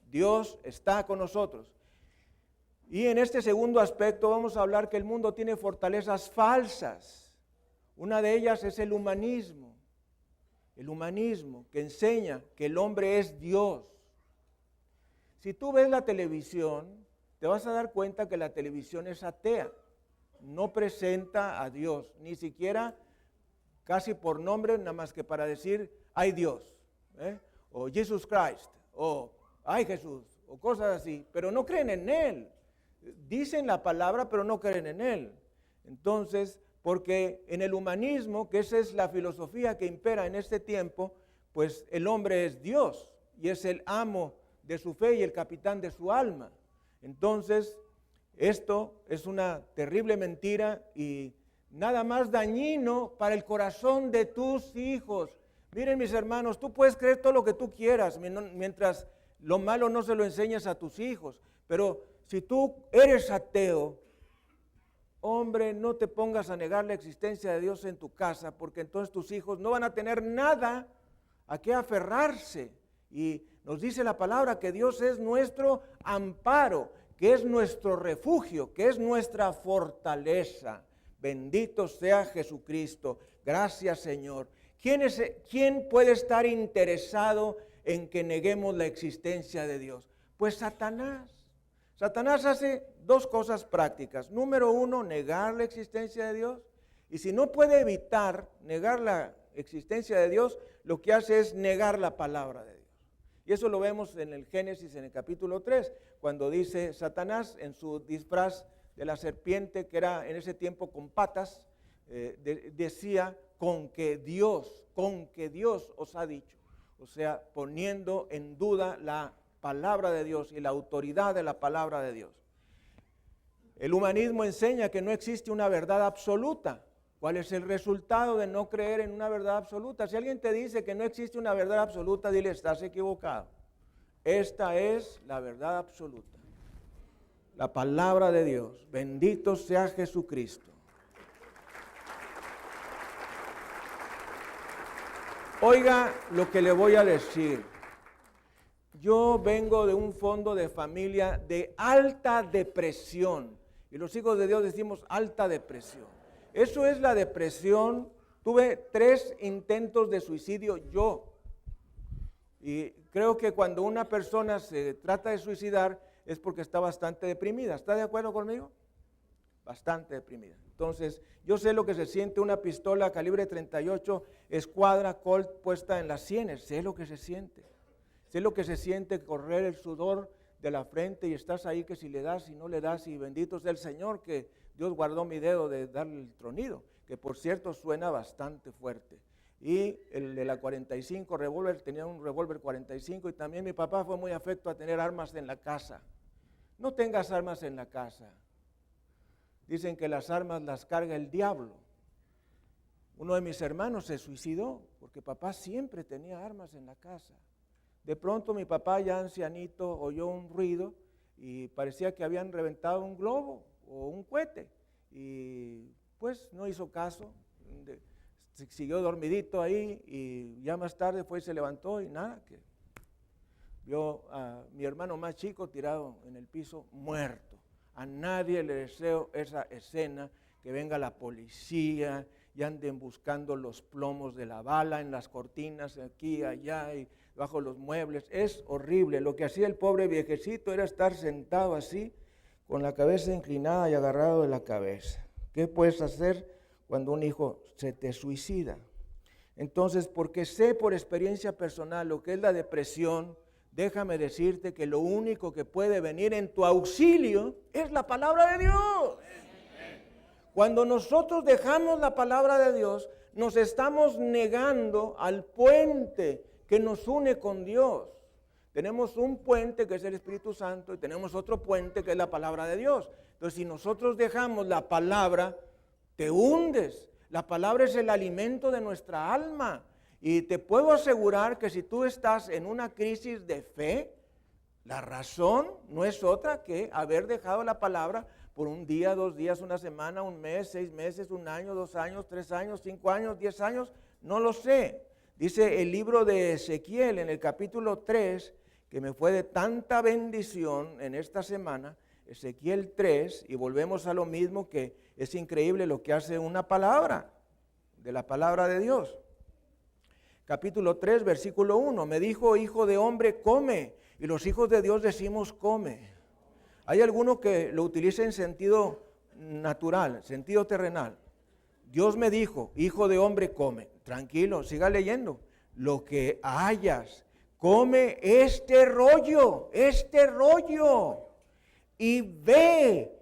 Dios está con nosotros. Y en este segundo aspecto vamos a hablar que el mundo tiene fortalezas falsas. Una de ellas es el humanismo que enseña que el hombre es Dios. Si tú ves la televisión, te vas a dar cuenta que la televisión es atea. No presenta a Dios, ni siquiera casi por nombre, nada más que para decir, hay Dios, o Jesus Christ, o hay Jesús, o cosas así, pero no creen en Él. Dicen la palabra, pero no creen en Él. Entonces, porque en el humanismo, que esa es la filosofía que impera en este tiempo, pues el hombre es Dios y es el amo de su fe y el capitán de su alma. Entonces, esto es una terrible mentira y nada más dañino para el corazón de tus hijos. Miren, mis hermanos, tú puedes creer todo lo que tú quieras mientras lo malo no se lo enseñes a tus hijos. Pero si tú eres ateo, hombre, no te pongas a negar la existencia de Dios en tu casa, porque entonces tus hijos no van a tener nada a qué aferrarse. Y nos dice la palabra que Dios es nuestro amparo, que es nuestro refugio, que es nuestra fortaleza. Bendito sea Jesucristo. Gracias, Señor. ¿Quién puede estar interesado en que neguemos la existencia de Dios? Pues Satanás. Satanás hace 2 cosas prácticas. Número 1, negar la existencia de Dios. Y si no puede evitar negar la existencia de Dios, lo que hace es negar la palabra de Dios. Y eso lo vemos en el Génesis, en el capítulo 3, cuando dice Satanás en su disfraz de la serpiente, que era en ese tiempo con patas, decía, con que Dios os ha dicho. O sea, poniendo en duda la palabra de Dios y la autoridad de la palabra de Dios. El humanismo enseña que no existe una verdad absoluta. ¿Cuál es el resultado de no creer en una verdad absoluta? Si alguien te dice que no existe una verdad absoluta, dile, estás equivocado. Esta es la verdad absoluta. La palabra de Dios. Bendito sea Jesucristo. Oiga lo que le voy a decir. Yo vengo de un fondo de familia de alta depresión. Y los hijos de Dios decimos alta depresión. Eso es la depresión. Tuve 3 intentos de suicidio yo. Y creo que cuando una persona se trata de suicidar es porque está bastante deprimida. ¿Está de acuerdo conmigo? Bastante deprimida. Entonces, yo sé lo que se siente una pistola calibre 38 escuadra Colt puesta en las sienes. Sé lo que se siente. Sé lo que se siente correr el sudor de la frente y estás ahí que si le das y no le das y bendito sea el Señor que Dios guardó mi dedo de darle el tronido, que por cierto suena bastante fuerte. Y el de la 45 revólver, tenía un revólver 45 y también mi papá fue muy afecto a tener armas en la casa. No tengas armas en la casa. Dicen que las armas las carga el diablo. Uno de mis hermanos se suicidó porque papá siempre tenía armas en la casa. De pronto mi papá ya ancianito oyó un ruido y parecía que habían reventado un globo o un cohete y pues no hizo caso, siguió dormidito ahí y ya más tarde fue y se levantó y nada, que vio a mi hermano más chico tirado en el piso muerto. A nadie le deseo esa escena, que venga la policía y anden buscando los plomos de la bala en las cortinas, aquí, allá y bajo los muebles. Es horrible. Lo que hacía el pobre viejecito era estar sentado así, con la cabeza inclinada y agarrado de la cabeza. ¿Qué puedes hacer cuando un hijo se te suicida? Entonces, porque sé por experiencia personal lo que es la depresión, déjame decirte que lo único que puede venir en tu auxilio es la palabra de Dios. Cuando nosotros dejamos la palabra de Dios, nos estamos negando al puente que nos une con Dios. Tenemos un puente que es el Espíritu Santo y tenemos otro puente que es la palabra de Dios. Entonces, si nosotros dejamos la palabra, te hundes. La palabra es el alimento de nuestra alma. Y te puedo asegurar que si tú estás en una crisis de fe, la razón no es otra que haber dejado la palabra por un día, 2 días, una semana, un mes, 6 meses, 1 año, 2 años, 3 años, 5 años, 10 años, no lo sé. Dice el libro de Ezequiel en el capítulo 3, que me fue de tanta bendición en esta semana, Ezequiel 3, y volvemos a lo mismo, que es increíble lo que hace una palabra, de la palabra de Dios. Capítulo 3, versículo 1, me dijo, hijo de hombre, come, y los hijos de Dios decimos come. Hay alguno que lo utiliza en sentido natural, sentido terrenal. Dios me dijo, hijo de hombre, come. Tranquilo, siga leyendo. Lo que hayas, come este rollo, y ve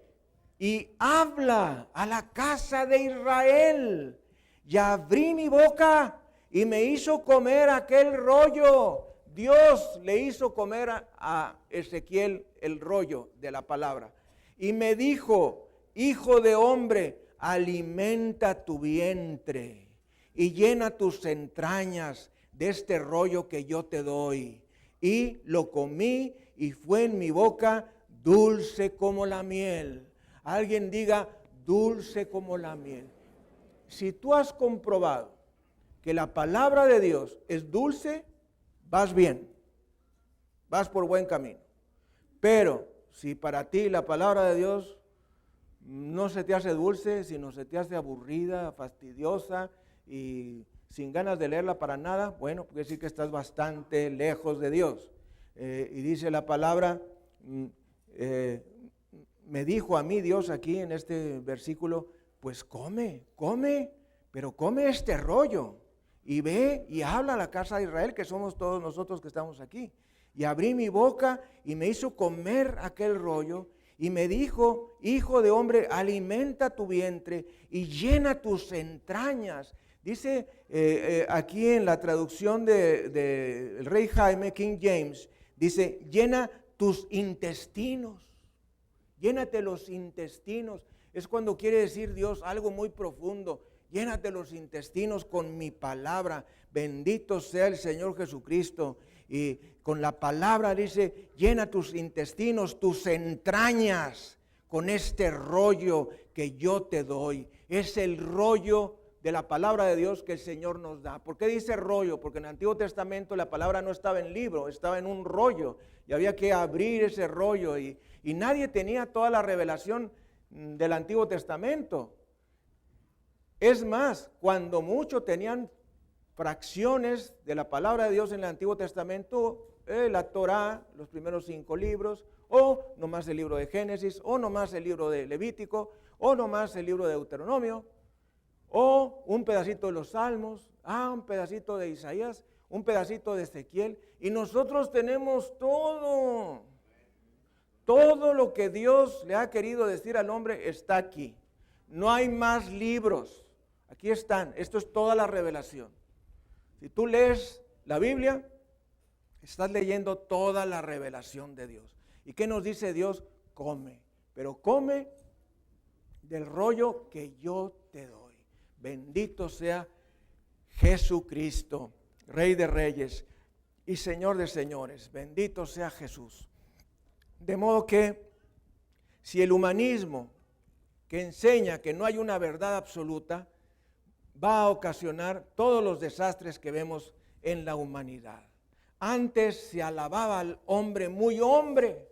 y habla a la casa de Israel. Y abrí mi boca y me hizo comer aquel rollo. Dios le hizo comer a Ezequiel el rollo de la palabra. Y me dijo, hijo de hombre, alimenta tu vientre y llena tus entrañas de este rollo que yo te doy. Y lo comí y fue en mi boca dulce como la miel. Alguien diga, dulce como la miel. Si tú has comprobado que la palabra de Dios es dulce, vas bien, vas por buen camino. Pero si para ti la palabra de Dios no se te hace dulce, sino se te hace aburrida, fastidiosa y sin ganas de leerla para nada, bueno, puede decir que estás bastante lejos de Dios. Y dice la palabra, me dijo a mí Dios aquí en este versículo, pues come, pero come este rollo. Y ve y habla a la casa de Israel, que somos todos nosotros que estamos aquí. Y abrí mi boca y me hizo comer aquel rollo. Y me dijo, hijo de hombre, alimenta tu vientre y llena tus entrañas. Dice aquí en la traducción del Rey Jaime, King James, dice, llena tus intestinos. Llénate los intestinos. Es cuando quiere decir Dios algo muy profundo. Llénate los intestinos con mi palabra. Bendito sea el Señor Jesucristo. Y con la palabra dice, llena tus intestinos, tus entrañas con este rollo que yo te doy. Es el rollo de la palabra de Dios que el Señor nos da. ¿Por qué dice rollo? Porque en el Antiguo Testamento la palabra no estaba en libro, estaba en un rollo. Y había que abrir ese rollo. Y nadie tenía toda la revelación del Antiguo Testamento. Es más, cuando muchos tenían fracciones de la palabra de Dios en el Antiguo Testamento, la Torá, los primeros 5 libros, o nomás el libro de Génesis, o nomás el libro de Levítico, o nomás el libro de Deuteronomio, o un pedacito de los Salmos, un pedacito de Isaías, un pedacito de Ezequiel, y nosotros tenemos todo lo que Dios le ha querido decir al hombre está aquí. No hay más libros. Aquí están, esto es toda la revelación. Si tú lees la Biblia, estás leyendo toda la revelación de Dios. ¿Y qué nos dice Dios? Come, pero come del rollo que yo te doy. Bendito sea Jesucristo, Rey de Reyes y Señor de Señores. Bendito sea Jesús. De modo que si el humanismo que enseña que no hay una verdad absoluta, va a ocasionar todos los desastres que vemos en la humanidad. Antes se alababa al hombre muy hombre.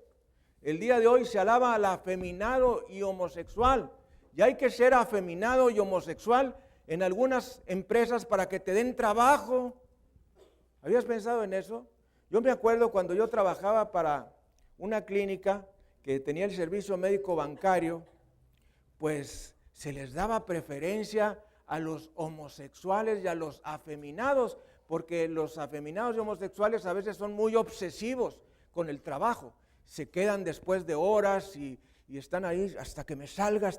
El día de hoy se alaba al afeminado y homosexual. Y hay que ser afeminado y homosexual en algunas empresas para que te den trabajo. ¿Habías pensado en eso? Yo me acuerdo cuando yo trabajaba para una clínica que tenía el servicio médico bancario, pues se les daba preferencia a los homosexuales y a los afeminados, porque los afeminados y homosexuales a veces son muy obsesivos con el trabajo. Se quedan después de horas y están ahí hasta que me salga.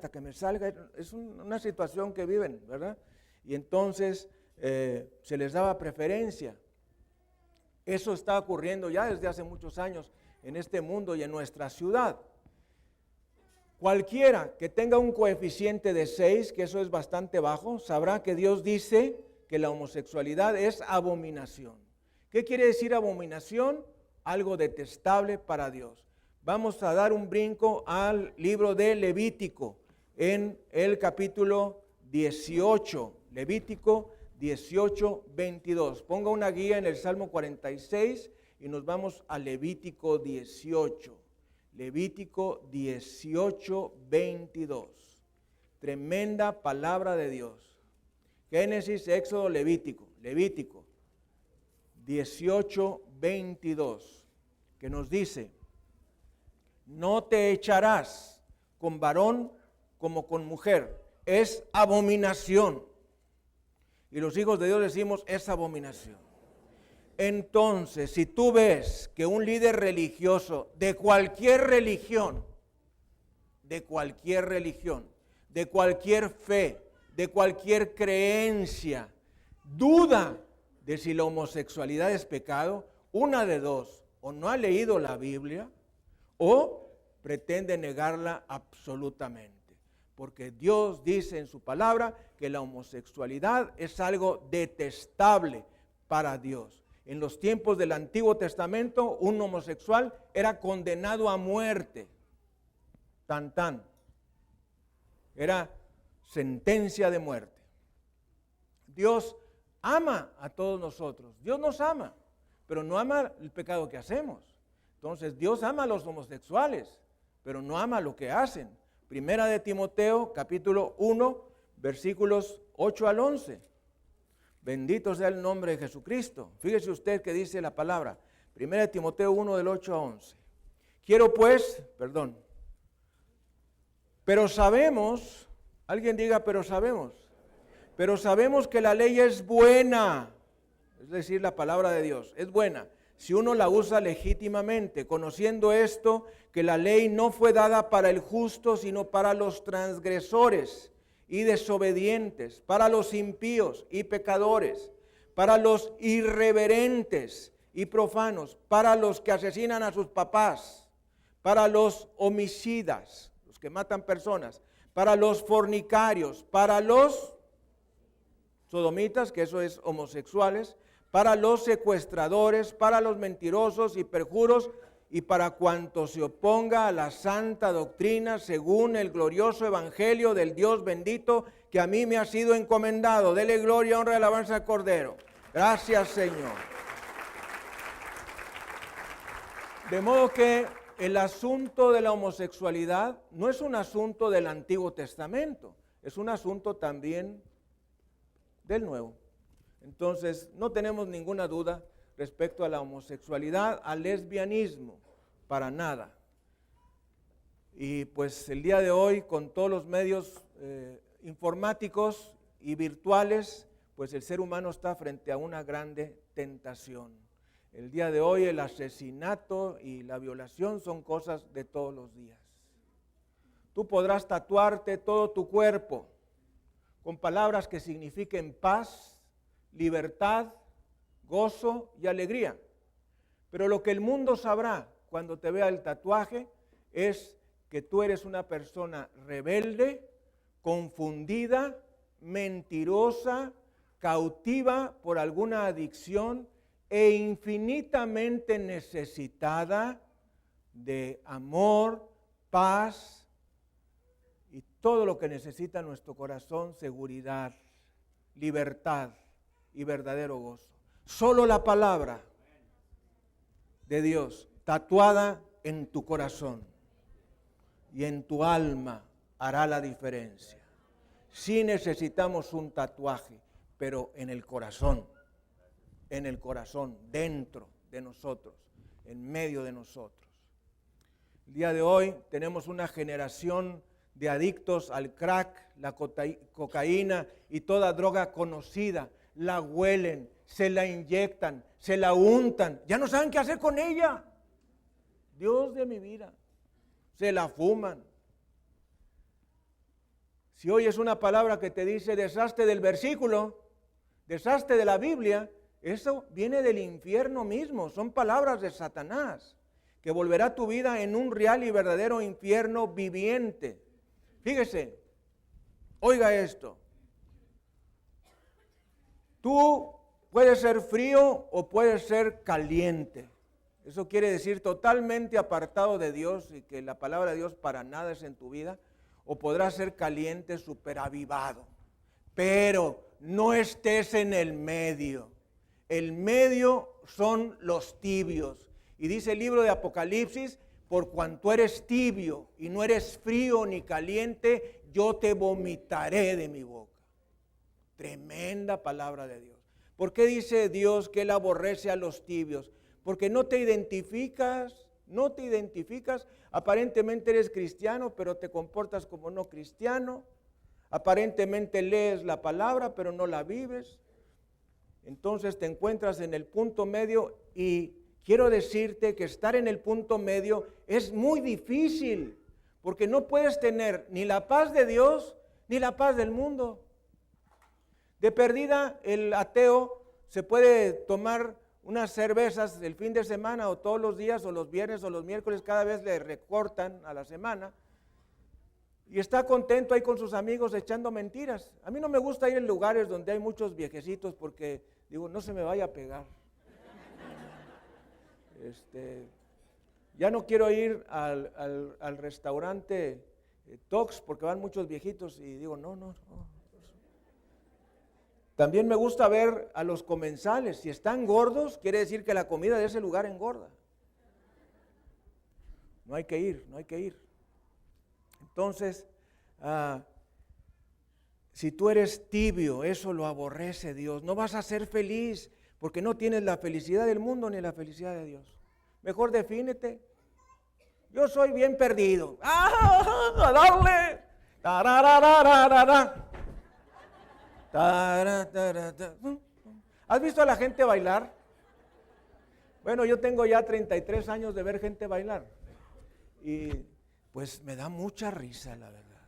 Es una situación que viven, ¿verdad? Y entonces se les daba preferencia. Eso está ocurriendo ya desde hace muchos años en este mundo y en nuestra ciudad. Cualquiera que tenga un coeficiente de 6, que eso es bastante bajo, sabrá que Dios dice que la homosexualidad es abominación. ¿Qué quiere decir abominación? Algo detestable para Dios. Vamos a dar un brinco al libro de Levítico, en el capítulo 18, Levítico 18, 22. Ponga una guía en el Salmo 46 y nos vamos a Levítico 18. Levítico 18, 22. Tremenda palabra de Dios. Génesis, Éxodo, Levítico. Levítico 18, 22. Que nos dice: no te echarás con varón como con mujer. Es abominación. Y los hijos de Dios decimos, es abominación. Entonces, si tú ves que un líder religioso de cualquier religión, de cualquier fe, de cualquier creencia, duda de si la homosexualidad es pecado, una de dos: o no ha leído la Biblia o pretende negarla absolutamente. Porque Dios dice en su palabra que la homosexualidad es algo detestable para Dios. En los tiempos del Antiguo Testamento, un homosexual era condenado a muerte. Tan tan. Era sentencia de muerte. Dios ama a todos nosotros. Dios nos ama, pero no ama el pecado que hacemos. Entonces, Dios ama a los homosexuales, pero no ama lo que hacen. Primera de Timoteo, capítulo 1, versículos 8 al 11. Bendito sea el nombre de Jesucristo. Fíjese usted que dice la palabra. Primera de Timoteo 1, del 8 a 11. Pero sabemos, alguien diga, pero sabemos que la ley es buena, es decir, la palabra de Dios, es buena, si uno la usa legítimamente, conociendo esto, que la ley no fue dada para el justo, sino para los transgresores y desobedientes, para los impíos y pecadores, para los irreverentes y profanos, para los que asesinan a sus papás, para los homicidas, los que matan personas, para los fornicarios, para los sodomitas, que eso es homosexuales, para los secuestradores, para los mentirosos y perjuros, y para cuanto se oponga a la santa doctrina según el glorioso evangelio del Dios bendito que a mí me ha sido encomendado. Dele gloria, honra y alabanza al Cordero. Gracias, Señor. De modo que el asunto de la homosexualidad no es un asunto del Antiguo Testamento, es un asunto también del Nuevo. Entonces, no tenemos ninguna duda respecto a la homosexualidad, al lesbianismo, para nada. Y pues el día de hoy, con todos los medios informáticos y virtuales, pues el ser humano está frente a una grande tentación. El día de hoy el asesinato y la violación son cosas de todos los días. Tú podrás tatuarte todo tu cuerpo con palabras que signifiquen paz, libertad, gozo y alegría. Pero lo que el mundo sabrá cuando te vea el tatuaje es que tú eres una persona rebelde, confundida, mentirosa, cautiva por alguna adicción e infinitamente necesitada de amor, paz y todo lo que necesita nuestro corazón: seguridad, libertad y verdadero gozo. Solo la palabra de Dios tatuada en tu corazón y en tu alma hará la diferencia. Sí necesitamos un tatuaje, pero en el corazón, dentro de nosotros, en medio de nosotros. El día de hoy tenemos una generación de adictos al crack, la cocaína y toda droga conocida. La huelen, se la inyectan, se la untan, ya no saben qué hacer con ella. Dios de mi vida, se la fuman. Si oyes una palabra que te dice deshazte del versículo, deshazte de la Biblia, eso viene del infierno mismo, son palabras de Satanás, que volverá tu vida en un real y verdadero infierno viviente. Fíjese, oiga esto. Tú puedes ser frío o puedes ser caliente. Eso quiere decir totalmente apartado de Dios y que la palabra de Dios para nada es en tu vida. O podrás ser caliente, superavivado. Pero no estés en el medio. El medio son los tibios. Y dice el libro de Apocalipsis, por cuanto eres tibio y no eres frío ni caliente, yo te vomitaré de mi boca. Tremenda palabra de Dios. ¿Por qué dice Dios que Él aborrece a los tibios? Porque no te identificas, aparentemente eres cristiano, pero te comportas como no cristiano, aparentemente lees la palabra, pero no la vives. Entonces te encuentras en el punto medio y quiero decirte que estar en el punto medio es muy difícil, porque no puedes tener ni la paz de Dios ni la paz del mundo. De perdida, el ateo se puede tomar unas cervezas el fin de semana o todos los días o los viernes o los miércoles, cada vez le recortan a la semana y está contento ahí con sus amigos echando mentiras. A mí no me gusta ir en lugares donde hay muchos viejecitos porque digo, no se me vaya a pegar. Ya no quiero ir al restaurante Tox porque van muchos viejitos y digo, no. También me gusta ver a los comensales. Si están gordos, quiere decir que la comida de ese lugar engorda. No hay que ir. Entonces, si tú eres tibio, eso lo aborrece Dios. No vas a ser feliz porque no tienes la felicidad del mundo ni la felicidad de Dios. Mejor defínete. Yo soy bien perdido. ¡A darle! ¡Tararararara! ¿Has visto a la gente bailar? Bueno, yo tengo ya 33 años de ver gente bailar y pues me da mucha risa, la verdad,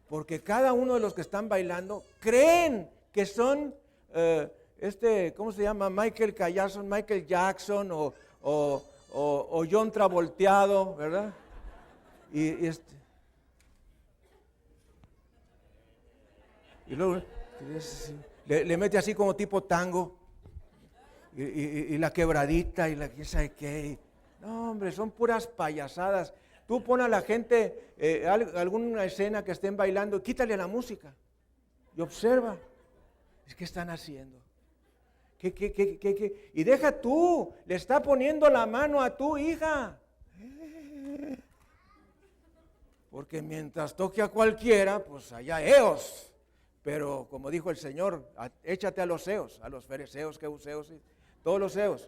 porque cada uno de los que están bailando creen que son ¿cómo se llama? Michael Jackson o John Travolteado, ¿verdad? Y luego le mete así como tipo tango y la quebradita y la que sabe qué. No, hombre, son puras payasadas. Tú pon a la gente alguna escena que estén bailando, quítale la música y observa. ¿Qué están haciendo? ¿Qué? Y deja tú, le está poniendo la mano a tu hija. Porque mientras toque a cualquiera, pues allá eos. Pero como dijo el Señor, échate a los eos, a los fereceos, queuseos, todos los eos.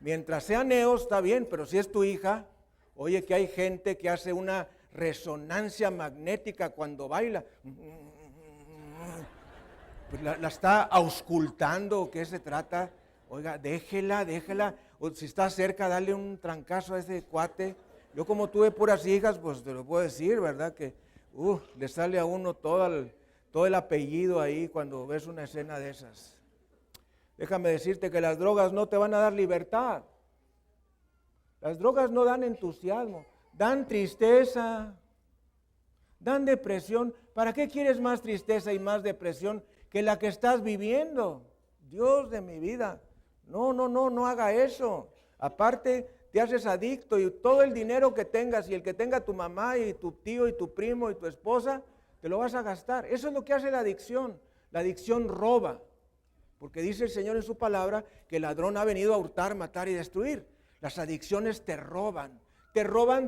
Mientras sean eos está bien, pero si es tu hija, oye que hay gente que hace una resonancia magnética cuando baila. Pues la está auscultando, ¿qué se trata? Oiga, déjela, o si está cerca, dale un trancazo a ese cuate. Yo como tuve puras hijas, pues te lo puedo decir, ¿verdad? Que le sale a uno todo el apellido ahí cuando ves una escena de esas. Déjame decirte que las drogas no te van a dar libertad. Las drogas no dan entusiasmo, dan tristeza, dan depresión. ¿Para qué quieres más tristeza y más depresión que la que estás viviendo? Dios de mi vida, no haga eso. Aparte, te haces adicto y todo el dinero que tengas y el que tenga tu mamá y tu tío y tu primo y tu esposa, te lo vas a gastar. Eso es lo que hace la adicción. La adicción roba, porque dice el Señor en su palabra que el ladrón ha venido a hurtar, matar y destruir. Las adicciones te roban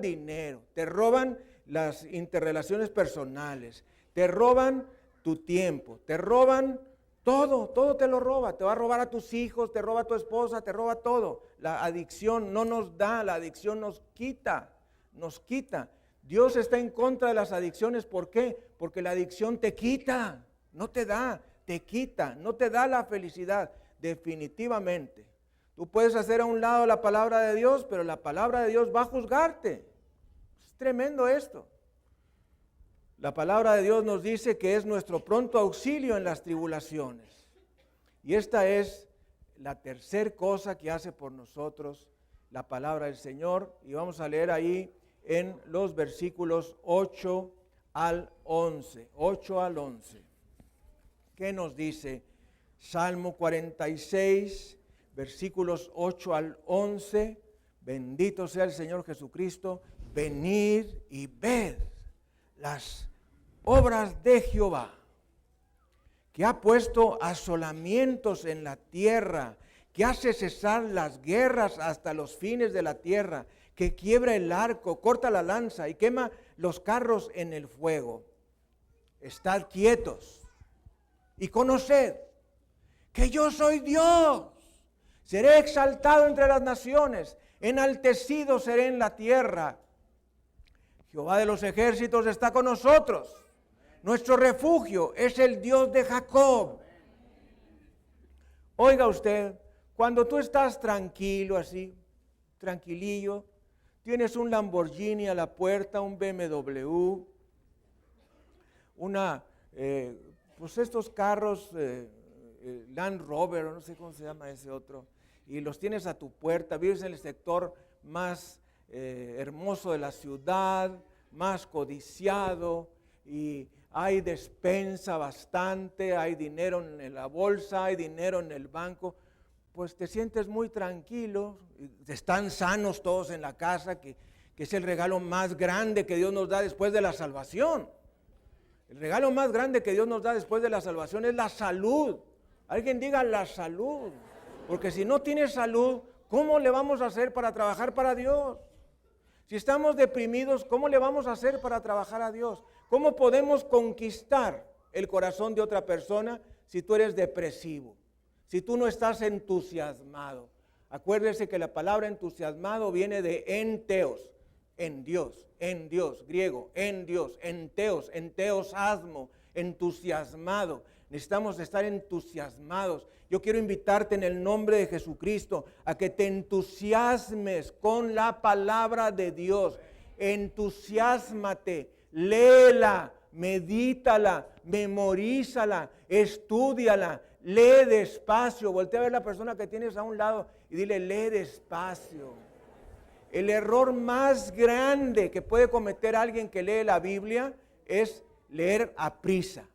dinero, te roban las interrelaciones personales, te roban tu tiempo, te roban todo te lo roba. Te va a robar a tus hijos, te roba a tu esposa, te roba todo. La adicción no nos da, la adicción nos quita. Dios está en contra de las adicciones. ¿Por qué? Porque la adicción te quita, no te da, te quita, no te da la felicidad, definitivamente. Tú puedes hacer a un lado la palabra de Dios, pero la palabra de Dios va a juzgarte. Es tremendo esto. La palabra de Dios nos dice que es nuestro pronto auxilio en las tribulaciones. Y esta es la tercera cosa que hace por nosotros la palabra del Señor. Y vamos a leer ahí en los versículos 8 al 11. 8 al 11. ¿Qué nos dice? Salmo 46, versículos 8 al 11. Bendito sea el Señor Jesucristo. Venid y ved las obras de Jehová, que ha puesto asolamientos en la tierra, que hace cesar las guerras hasta los fines de la tierra, que quiebra el arco, corta la lanza y quema los carros en el fuego. Estad quietos y conoced que yo soy Dios. Seré exaltado entre las naciones, enaltecido seré en la tierra. Jehová de los ejércitos está con nosotros. Nuestro refugio es el Dios de Jacob. Oiga usted, cuando tú estás tranquilo así, tranquilillo, tienes un Lamborghini a la puerta, un BMW, pues estos carros, Land Rover, no sé cómo se llama ese otro, y los tienes a tu puerta, vives en el sector más hermoso de la ciudad, más codiciado, y hay despensa bastante, hay dinero en la bolsa, hay dinero en el banco, pues te sientes muy tranquilo, están sanos todos en la casa, que es el regalo más grande que Dios nos da después de la salvación. El regalo más grande que Dios nos da después de la salvación es la salud. Alguien diga la salud, porque si no tienes salud, ¿cómo le vamos a hacer para trabajar para Dios? Si estamos deprimidos, ¿cómo le vamos a hacer para trabajar a Dios? ¿Cómo podemos conquistar el corazón de otra persona si tú eres depresivo? Si tú no estás entusiasmado. Acuérdese que la palabra entusiasmado viene de enteos, en Dios, griego, en Dios, enteosasmo, entusiasmado. Necesitamos estar entusiasmados. Yo quiero invitarte en el nombre de Jesucristo a que te entusiasmes con la palabra de Dios. Entusiásmate, léela, medítala, memorízala, estúdiala, lee despacio. Voltea a ver a la persona que tienes a un lado y dile, lee despacio. El error más grande que puede cometer alguien que lee la Biblia es leer a prisa.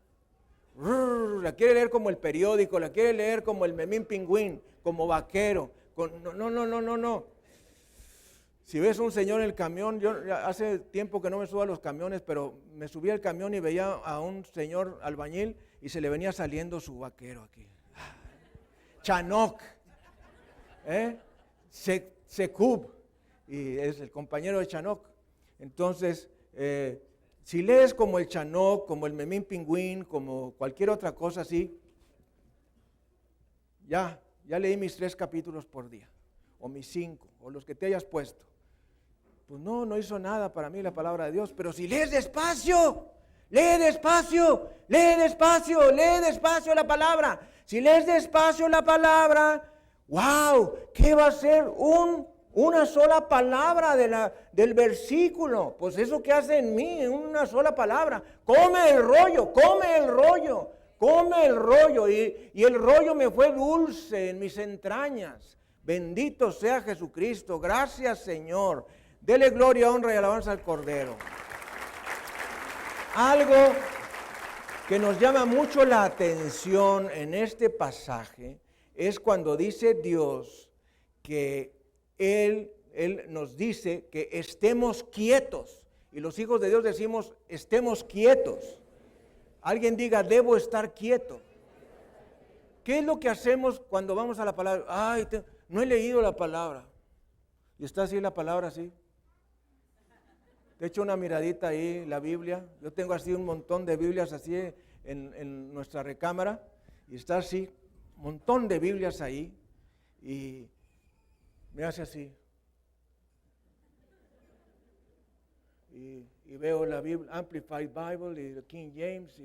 La quiere leer como el periódico, la quiere leer como el Memín Pingüín, como vaquero. No. Si ves un señor en el camión, yo hace tiempo que no me subo a los camiones, pero me subí al camión y veía a un señor albañil y se le venía saliendo su vaquero aquí. Chanok, Secub, y es el compañero de Chanok. Entonces, si lees como el Chanok, como el Memín Pingüín, como cualquier otra cosa así, ya leí mis 3 capítulos por día, o mis 5, o los que te hayas puesto. Pues no hizo nada para mí la palabra de Dios, pero si lees despacio, lee despacio la palabra. Si lees despacio la palabra, wow, ¿qué va a ser una sola palabra del versículo? Pues eso que hace en mí, una sola palabra. Come el rollo. Y el rollo me fue dulce en mis entrañas. Bendito sea Jesucristo. Gracias, Señor. Dele gloria, honra y alabanza al Cordero. Algo que nos llama mucho la atención en este pasaje es cuando dice Dios que Él nos dice que estemos quietos. Y los hijos de Dios decimos, estemos quietos. Alguien diga, debo estar quieto. ¿Qué es lo que hacemos cuando vamos a la palabra? No he leído la palabra. Y está así la palabra así. Te echo una miradita ahí, la Biblia. Yo tengo así un montón de Biblias así en nuestra recámara. Y está así, un montón de Biblias ahí. Y me hace así. y veo la Biblia, Amplified Bible y King James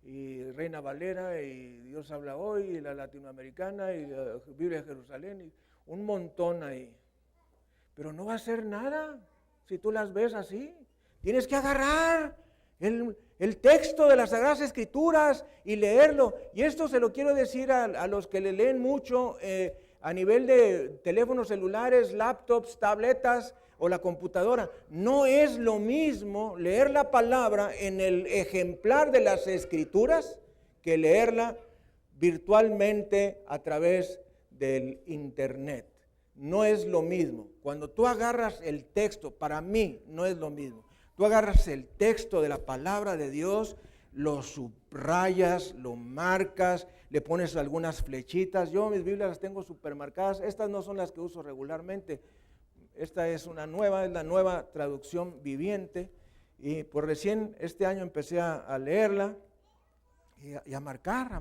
y Reina Valera y Dios habla hoy y la latinoamericana y la Biblia de Jerusalén y un montón ahí. Pero no va a hacer nada si tú las ves así. Tienes que agarrar el texto de las Sagradas Escrituras y leerlo. Y esto se lo quiero decir a los que le leen mucho a nivel de teléfonos celulares, laptops, tabletas o la computadora. No es lo mismo leer la palabra en el ejemplar de las Escrituras que leerla virtualmente a través del internet. No es lo mismo. Cuando tú agarras el texto, para mí no es lo mismo. Tú agarras el texto de la palabra de Dios, lo subrayas, lo marcas, le pones algunas flechitas. Yo mis Biblias las tengo supermarcadas. Estas no son las que uso regularmente. Esta es una nueva, es la nueva traducción viviente. Y pues recién este año empecé a leerla y a marcar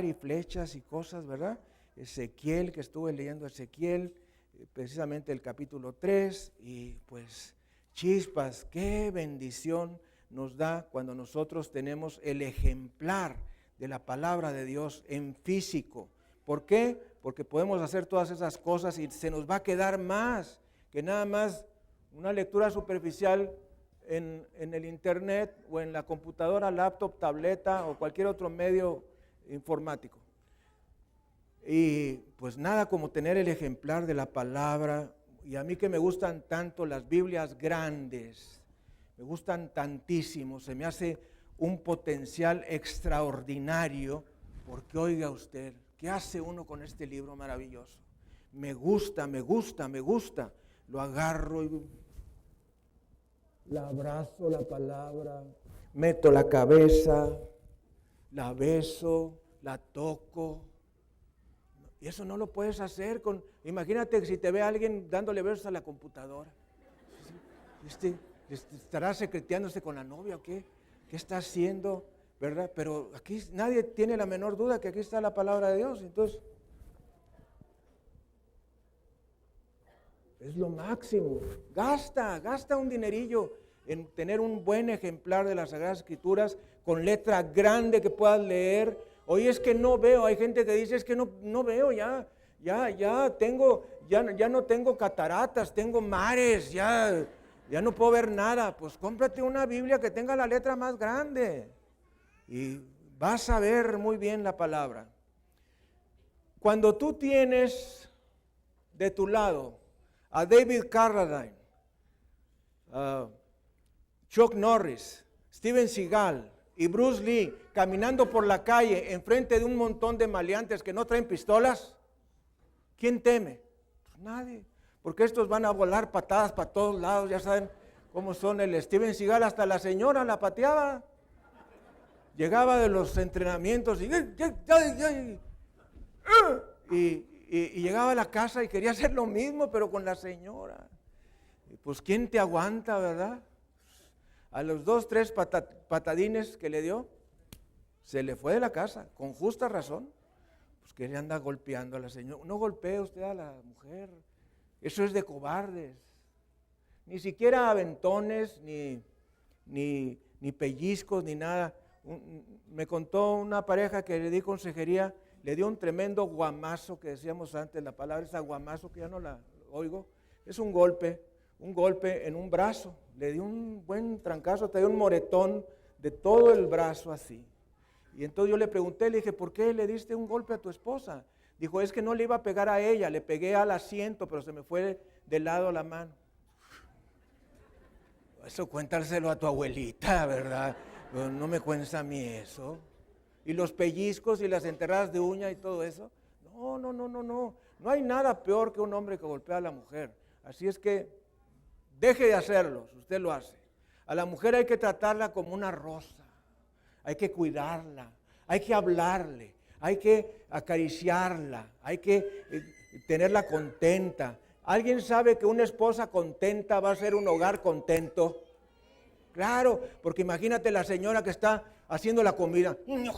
y flechas y cosas, ¿verdad? Ezequiel, que estuve leyendo Ezequiel, precisamente el capítulo 3, y pues chispas, qué bendición nos da cuando nosotros tenemos el ejemplar de la palabra de Dios en físico. ¿Por qué? Porque podemos hacer todas esas cosas y se nos va a quedar más que nada más una lectura superficial en el internet o en la computadora, laptop, tableta o cualquier otro medio informático. Y pues nada como tener el ejemplar de la palabra. Y a mí que me gustan tanto las Biblias grandes, me gustan tantísimo, se me hace un potencial extraordinario, porque oiga usted, ¿qué hace uno con este libro maravilloso? Me gusta, lo agarro y la abrazo la palabra, meto la cabeza, la beso, la toco. Y eso no lo puedes hacer con, imagínate si te ve alguien dándole besos a la computadora. ¿Estará secreteándose con la novia o qué? ¿Qué está haciendo? ¿Verdad? Pero aquí nadie tiene la menor duda que aquí está la palabra de Dios. Entonces, es lo máximo. Gasta un dinerillo en tener un buen ejemplar de las Sagradas Escrituras con letra grande que puedas leer. Hoy es que no veo, hay gente que dice es que no veo, ya no tengo cataratas, tengo mares, ya no puedo ver nada. Pues cómprate una Biblia que tenga la letra más grande y vas a ver muy bien la palabra. Cuando tú tienes de tu lado a David Carradine, Chuck Norris, Steven Seagal y Bruce Lee caminando por la calle enfrente de un montón de maleantes que no traen pistolas, ¿quién teme? Pues nadie, porque estos van a volar patadas para todos lados, ya saben cómo son. El Steven Seagal hasta la señora la pateaba, llegaba de los entrenamientos y llegaba a la casa y quería hacer lo mismo pero con la señora. Y pues ¿quién te aguanta, verdad? A los 2, 3 patadines que le dio, se le fue de la casa, con justa razón. Pues que le anda golpeando a la señora. No golpee usted a la mujer, eso es de cobardes. Ni siquiera aventones, ni pellizcos, ni nada. Me contó una pareja que le di consejería, le dio un tremendo guamazo, que decíamos antes, la palabra esa guamazo, que ya no la oigo, es un golpe en un brazo. Le dio un buen trancazo, traía un moretón de todo el brazo así. Y entonces yo le pregunté, le dije, ¿por qué le diste un golpe a tu esposa? Dijo, es que no le iba a pegar a ella, le pegué al asiento, pero se me fue de lado la mano. Eso cuéntaselo a tu abuelita, ¿verdad? No me cuentes a mí eso. Y los pellizcos y las enterradas de uña y todo eso. No. No hay nada peor que un hombre que golpea a la mujer. Así es que deje de hacerlo, si usted lo hace. A la mujer hay que tratarla como una rosa, hay que cuidarla, hay que hablarle, hay que acariciarla, hay que tenerla contenta. ¿Alguien sabe que una esposa contenta va a ser un hogar contento? Claro, porque imagínate la señora que está haciendo la comida, un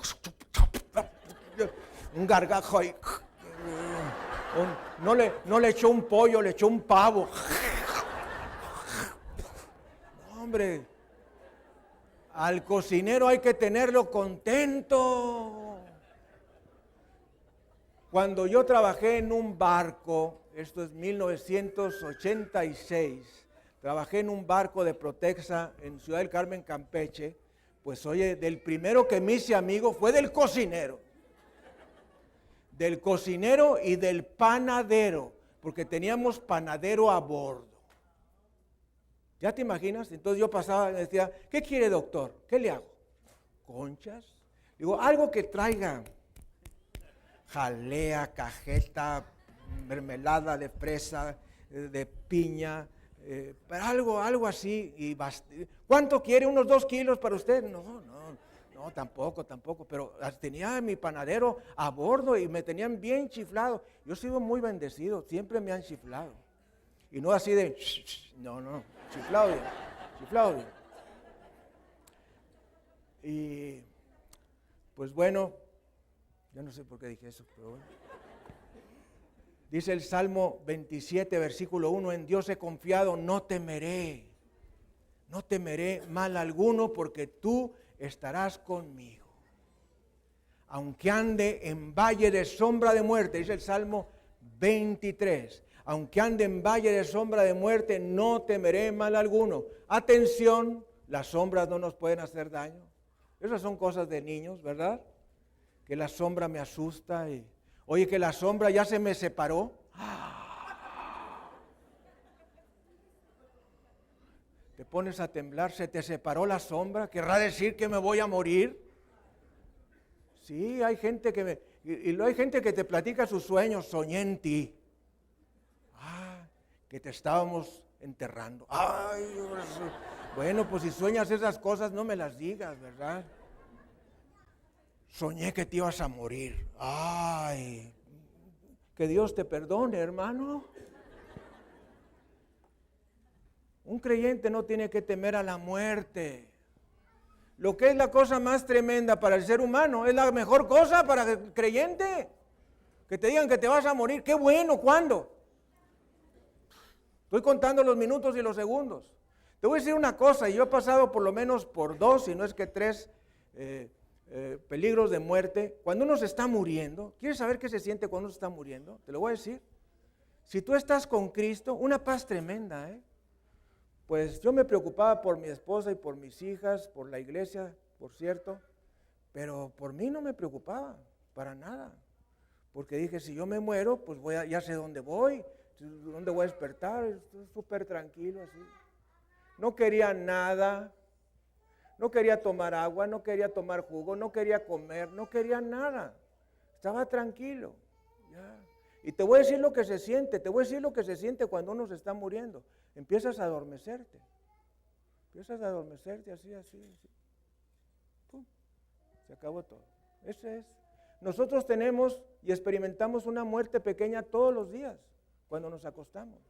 gargajo ahí, no le echó un pollo, le echó un pavo. hombre, al cocinero hay que tenerlo contento. Cuando yo trabajé en un barco, esto es 1986, trabajé en un barco de Protexa en Ciudad del Carmen, Campeche, pues oye, del primero que me hice amigo fue del cocinero y del panadero, porque teníamos panadero a bordo. ¿Ya te imaginas? Entonces yo pasaba y me decía, ¿qué quiere, doctor? ¿Qué le hago? ¿Conchas? Digo, algo que traiga jalea, cajeta, mermelada de fresa, de piña, pero algo así. ¿Cuánto quiere? ¿Unos 2 kilos para usted? No, tampoco, pero tenía mi panadero a bordo y me tenían bien chiflado. Yo he sido muy bendecido, siempre me han chiflado. Y no así de, no, chiflado bien. Y pues bueno, yo no sé por qué dije eso, pero bueno. Dice el Salmo 27, versículo 1, en Dios he confiado, no temeré mal alguno porque tú estarás conmigo. Aunque ande en valle de sombra de muerte, dice el Salmo 23, aunque ande en valle de sombra de muerte, no temeré mal alguno. Atención, las sombras no nos pueden hacer daño. Esas son cosas de niños, ¿verdad? Que la sombra me asusta y, oye, que la sombra ya se me separó. Te pones a temblar, se te separó la sombra, ¿querrá decir que me voy a morir? Sí, hay gente hay gente que te platica sus sueños, soñé en ti. Que te estábamos enterrando. Ay, bueno, pues si sueñas esas cosas no me las digas, ¿verdad? Soñé que te ibas a morir. Ay, que Dios te perdone, hermano. Un creyente no tiene que temer a la muerte. Lo que es la cosa más tremenda para el ser humano, es la mejor cosa para el creyente. Que te digan que te vas a morir, qué bueno, ¿cuándo? Estoy contando los minutos y los segundos. Te voy a decir una cosa, y yo he pasado por lo menos por 2, si no es que 3 peligros de muerte. Cuando uno se está muriendo, ¿quieres saber qué se siente cuando uno se está muriendo? Te lo voy a decir. Si tú estás con Cristo, una paz tremenda, Pues yo me preocupaba por mi esposa y por mis hijas, por la iglesia, por cierto, pero por mí no me preocupaba, para nada. Porque dije, si yo me muero, pues ya sé dónde voy a despertar, estoy súper tranquilo así. No quería nada, no quería tomar agua, no quería tomar jugo, no quería comer, no quería nada. Estaba tranquilo, ya. Y te voy a decir lo que se siente, cuando uno se está muriendo. Empiezas a adormecerte así. ¡Pum! Se acabó todo. Ese es. Nosotros tenemos y experimentamos una muerte pequeña todos los días cuando nos acostamos.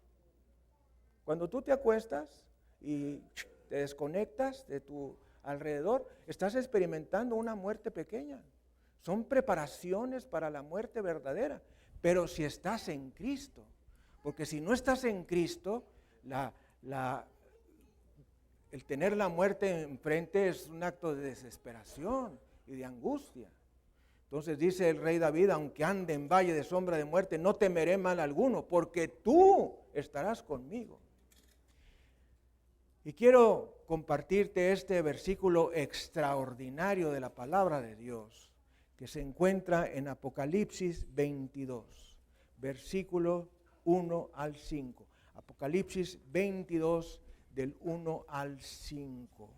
Cuando tú te acuestas y te desconectas de tu alrededor, estás experimentando una muerte pequeña. Son preparaciones para la muerte verdadera. Pero si estás en Cristo, porque si no estás en Cristo, el tener la muerte enfrente es un acto de desesperación y de angustia. Entonces dice el rey David, aunque ande en valle de sombra de muerte, no temeré mal alguno, porque tú estarás conmigo. Y quiero compartirte este versículo extraordinario de la palabra de Dios, que se encuentra en Apocalipsis 22, versículo 1 al 5. Apocalipsis 22, del 1 al 5.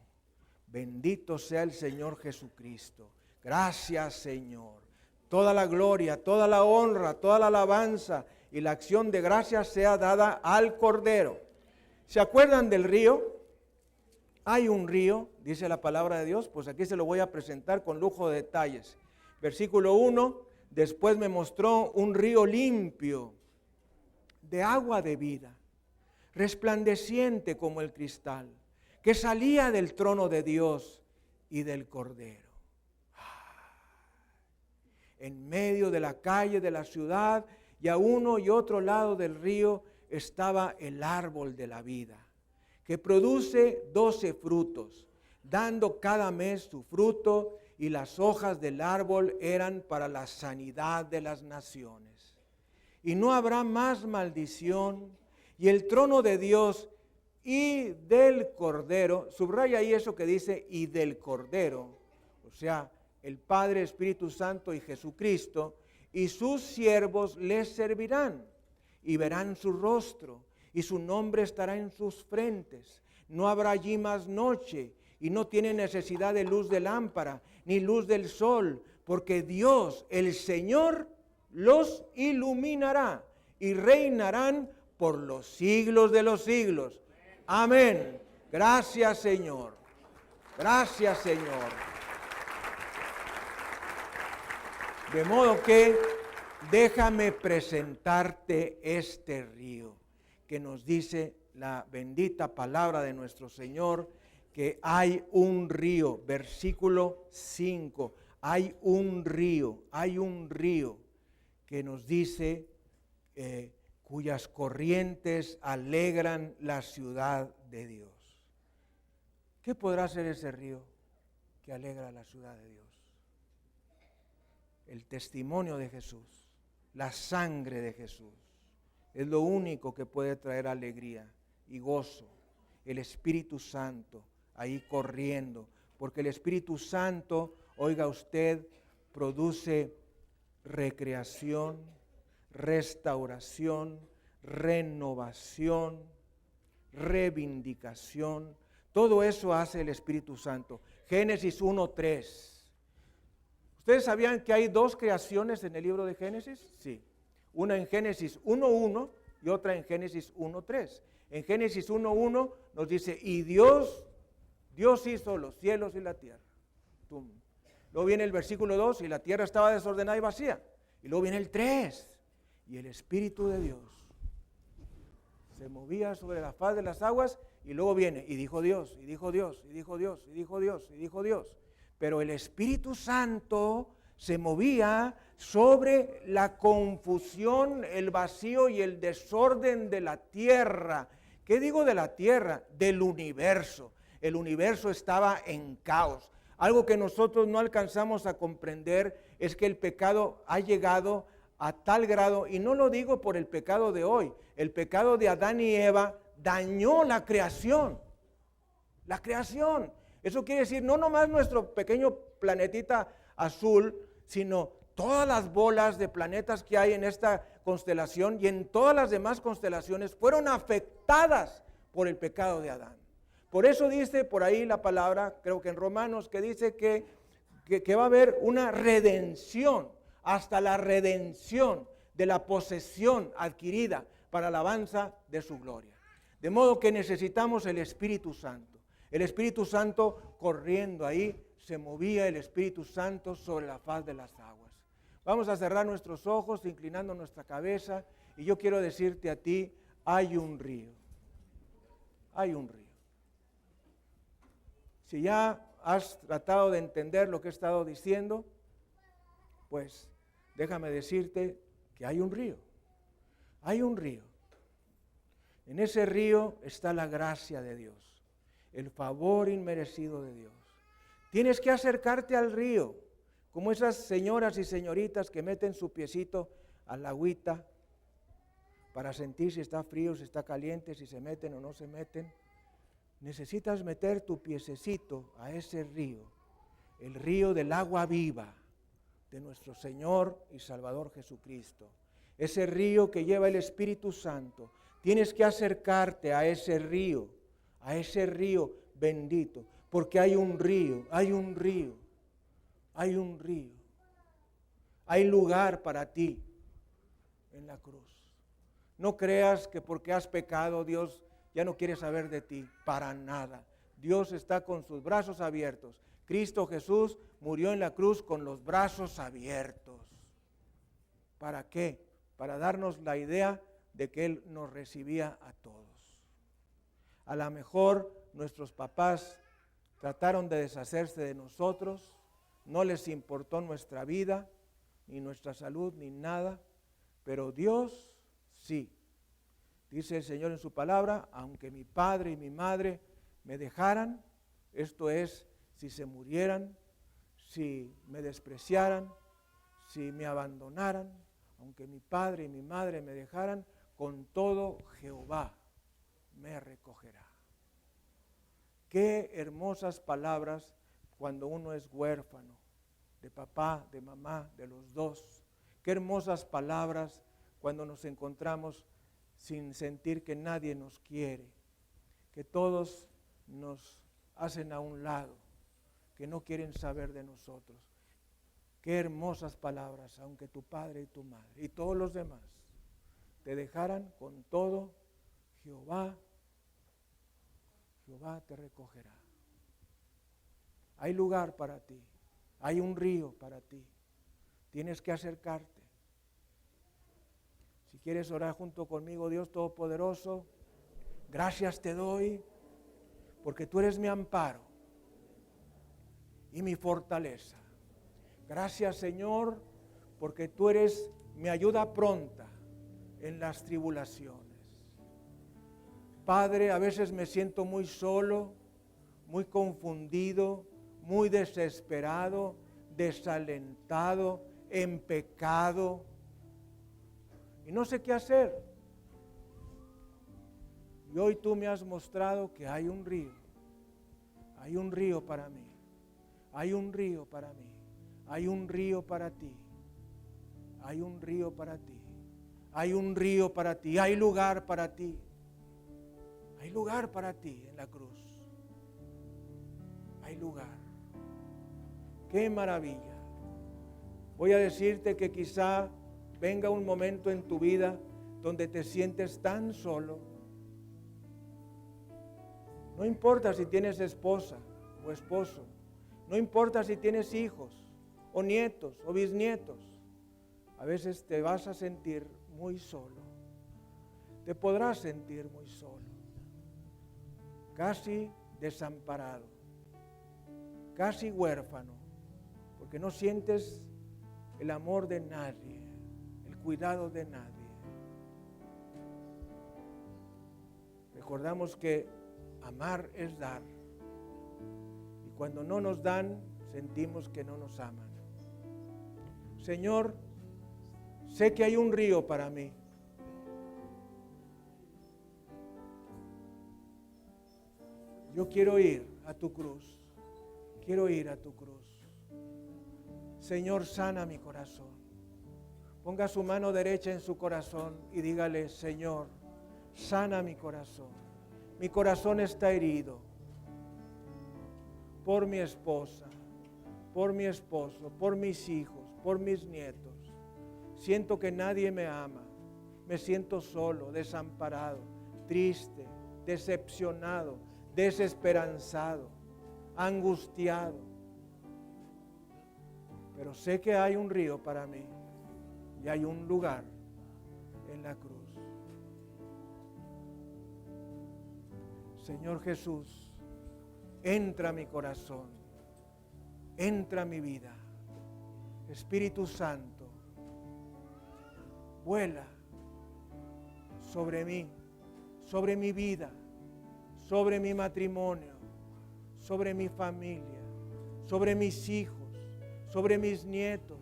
Bendito sea el Señor Jesucristo. Gracias, Señor. Toda la gloria, toda la honra, toda la alabanza y la acción de gracias sea dada al Cordero. ¿Se acuerdan del río? Hay un río, dice la palabra de Dios, pues aquí se lo voy a presentar con lujo de detalles. Versículo 1, después me mostró un río limpio de agua de vida, resplandeciente como el cristal, que salía del trono de Dios y del Cordero. En medio de la calle de la ciudad y a uno y otro lado del río estaba el árbol de la vida, que produce 12 frutos, dando cada mes su fruto, y las hojas del árbol eran para la sanidad de las naciones. Y no habrá más maldición, y el trono de Dios y del Cordero, subraya ahí eso que dice y del Cordero, o sea, el Padre, Espíritu Santo y Jesucristo, y sus siervos les servirán, y verán su rostro, y su nombre estará en sus frentes. No habrá allí más noche, y no tienen necesidad de luz de lámpara, ni luz del sol, porque Dios, el Señor, los iluminará, y reinarán por los siglos de los siglos. Amén. Gracias, Señor. Gracias, Señor. De modo que déjame presentarte este río que nos dice la bendita palabra de nuestro Señor, que hay un río, versículo 5, hay un río que nos dice cuyas corrientes alegran la ciudad de Dios. ¿Qué podrá ser ese río que alegra la ciudad de Dios? El testimonio de Jesús, la sangre de Jesús, es lo único que puede traer alegría y gozo. El Espíritu Santo ahí corriendo, porque el Espíritu Santo, oiga usted, produce recreación, restauración, renovación, reivindicación. Todo eso hace el Espíritu Santo. Génesis 1:3. ¿Ustedes sabían que hay dos creaciones en el libro de Génesis? Sí. Una en Génesis 1:1 y otra en Génesis 1:3. En Génesis 1:1 nos dice, y Dios hizo los cielos y la tierra. ¡Tum! Luego viene el versículo 2, y la tierra estaba desordenada y vacía. Y luego viene el 3, y el Espíritu de Dios se movía sobre la faz de las aguas, y luego viene, y dijo Dios, y dijo Dios, y dijo Dios, y dijo Dios, y dijo Dios. Pero el Espíritu Santo se movía sobre la confusión, el vacío y el desorden de la tierra. ¿Qué digo de la tierra? Del universo. El universo estaba en caos. Algo que nosotros no alcanzamos a comprender es que el pecado ha llegado a tal grado, y no lo digo por el pecado de hoy, el pecado de Adán y Eva dañó la creación. La creación. Eso quiere decir no nomás nuestro pequeño planetita azul, sino todas las bolas de planetas que hay en esta constelación y en todas las demás constelaciones fueron afectadas por el pecado de Adán. Por eso dice por ahí la palabra, creo que en Romanos, que dice que va a haber una redención, hasta la redención de la posesión adquirida para alabanza de su gloria. De modo que necesitamos el Espíritu Santo. El Espíritu Santo corriendo ahí, se movía el Espíritu Santo sobre la faz de las aguas. Vamos a cerrar nuestros ojos, inclinando nuestra cabeza, y yo quiero decirte a ti, hay un río. Hay un río. Si ya has tratado de entender lo que he estado diciendo, pues déjame decirte que hay un río. Hay un río. En ese río está la gracia de Dios, el favor inmerecido de Dios. Tienes que acercarte al río, como esas señoras y señoritas que meten su piecito al agüita para sentir si está frío, si está caliente, si se meten o no se meten. Necesitas meter tu piececito a ese río, el río del agua viva de nuestro Señor y Salvador Jesucristo. Ese río que lleva el Espíritu Santo. Tienes que acercarte a ese río bendito, porque hay un río, hay un río, hay un río. Hay lugar para ti en la cruz. No creas que porque has pecado Dios ya no quiere saber de ti, para nada. Dios está con sus brazos abiertos. Cristo Jesús murió en la cruz con los brazos abiertos. ¿Para qué? Para darnos la idea de que Él nos recibía a todos. A lo mejor nuestros papás trataron de deshacerse de nosotros, no les importó nuestra vida, ni nuestra salud, ni nada, pero Dios sí. Dice el Señor en su palabra, aunque mi padre y mi madre me dejaran, esto es, si se murieran, si me despreciaran, si me abandonaran, aunque mi padre y mi madre me dejaran, con todo Jehová me recogerá. Qué hermosas palabras cuando uno es huérfano, de papá, de mamá, de los dos. Qué hermosas palabras cuando nos encontramos sin sentir que nadie nos quiere, que todos nos hacen a un lado, que no quieren saber de nosotros. Qué hermosas palabras, aunque tu padre y tu madre y todos los demás te dejaran, con todo Jehová te recogerá. Hay lugar para ti, hay un río para ti. Tienes que acercarte. Si quieres orar junto conmigo, Dios Todopoderoso, gracias te doy porque tú eres mi amparo y mi fortaleza. Gracias, Señor, porque tú eres mi ayuda pronta en las tribulaciones. Padre, a veces me siento muy solo, muy confundido, muy desesperado, desalentado, en pecado, y no sé qué hacer. Y hoy tú me has mostrado que hay un río para mí, hay un río para mí, hay un río para ti, hay un río para ti, hay un río para ti, hay lugar para ti, hay lugar para ti en la cruz, hay lugar. ¡Qué maravilla! Voy a decirte que quizá venga un momento en tu vida donde te sientes tan solo. No importa si tienes esposa o esposo, no importa si tienes hijos o nietos o bisnietos, a veces te vas a sentir muy solo, te podrás sentir muy solo, casi desamparado, casi huérfano, porque no sientes el amor de nadie, el cuidado de nadie. Recordamos que amar es dar, y cuando no nos dan, sentimos que no nos aman. Señor, sé que hay un río para mí. Yo quiero ir a tu cruz, quiero ir a tu cruz. Señor, sana mi corazón. Ponga su mano derecha en su corazón y dígale, Señor, sana mi corazón. Mi corazón está herido por mi esposa, por mi esposo, por mis hijos, por mis nietos. Siento que nadie me ama. Me siento solo, desamparado, triste, decepcionado, desesperanzado, angustiado. Pero sé que hay un río para mí y hay un lugar en la cruz. Señor Jesús, entra a mi corazón, entra a mi vida. Espíritu Santo, vuela sobre mí, sobre mi vida, sobre mi matrimonio, sobre mi familia, sobre mis hijos, sobre mis nietos,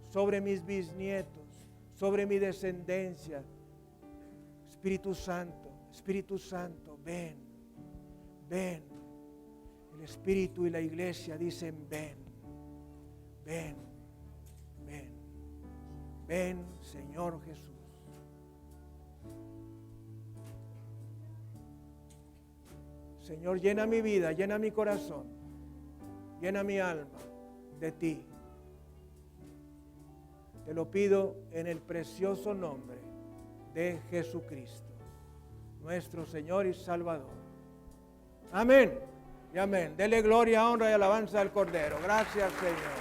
sobre mis bisnietos, sobre mi descendencia. Espíritu Santo, ven, ven. El Espíritu y la iglesia dicen ven, ven, ven, ven, Señor Jesús. Señor, llena mi vida, llena mi corazón, llena mi alma de ti. Te lo pido en el precioso nombre de Jesucristo, nuestro Señor y Salvador. Amén y amén. Dele gloria, honra y alabanza al Cordero. Gracias, Señor.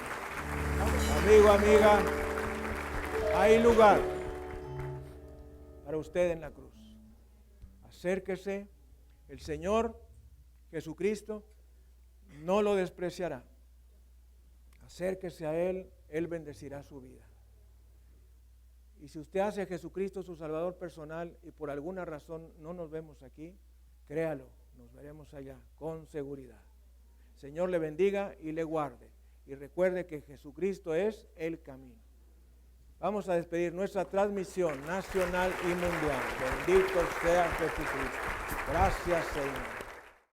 Amigo, amiga, hay lugar para usted en la cruz. Acérquese, el Señor Jesucristo no lo despreciará. Acérquese a Él, Él bendecirá su vida. Y si usted hace a Jesucristo su Salvador personal y por alguna razón no nos vemos aquí, créalo, nos veremos allá con seguridad. Señor le bendiga y le guarde. Y recuerde que Jesucristo es el camino. Vamos a despedir nuestra transmisión nacional y mundial. Bendito sea Jesucristo. Gracias, Señor.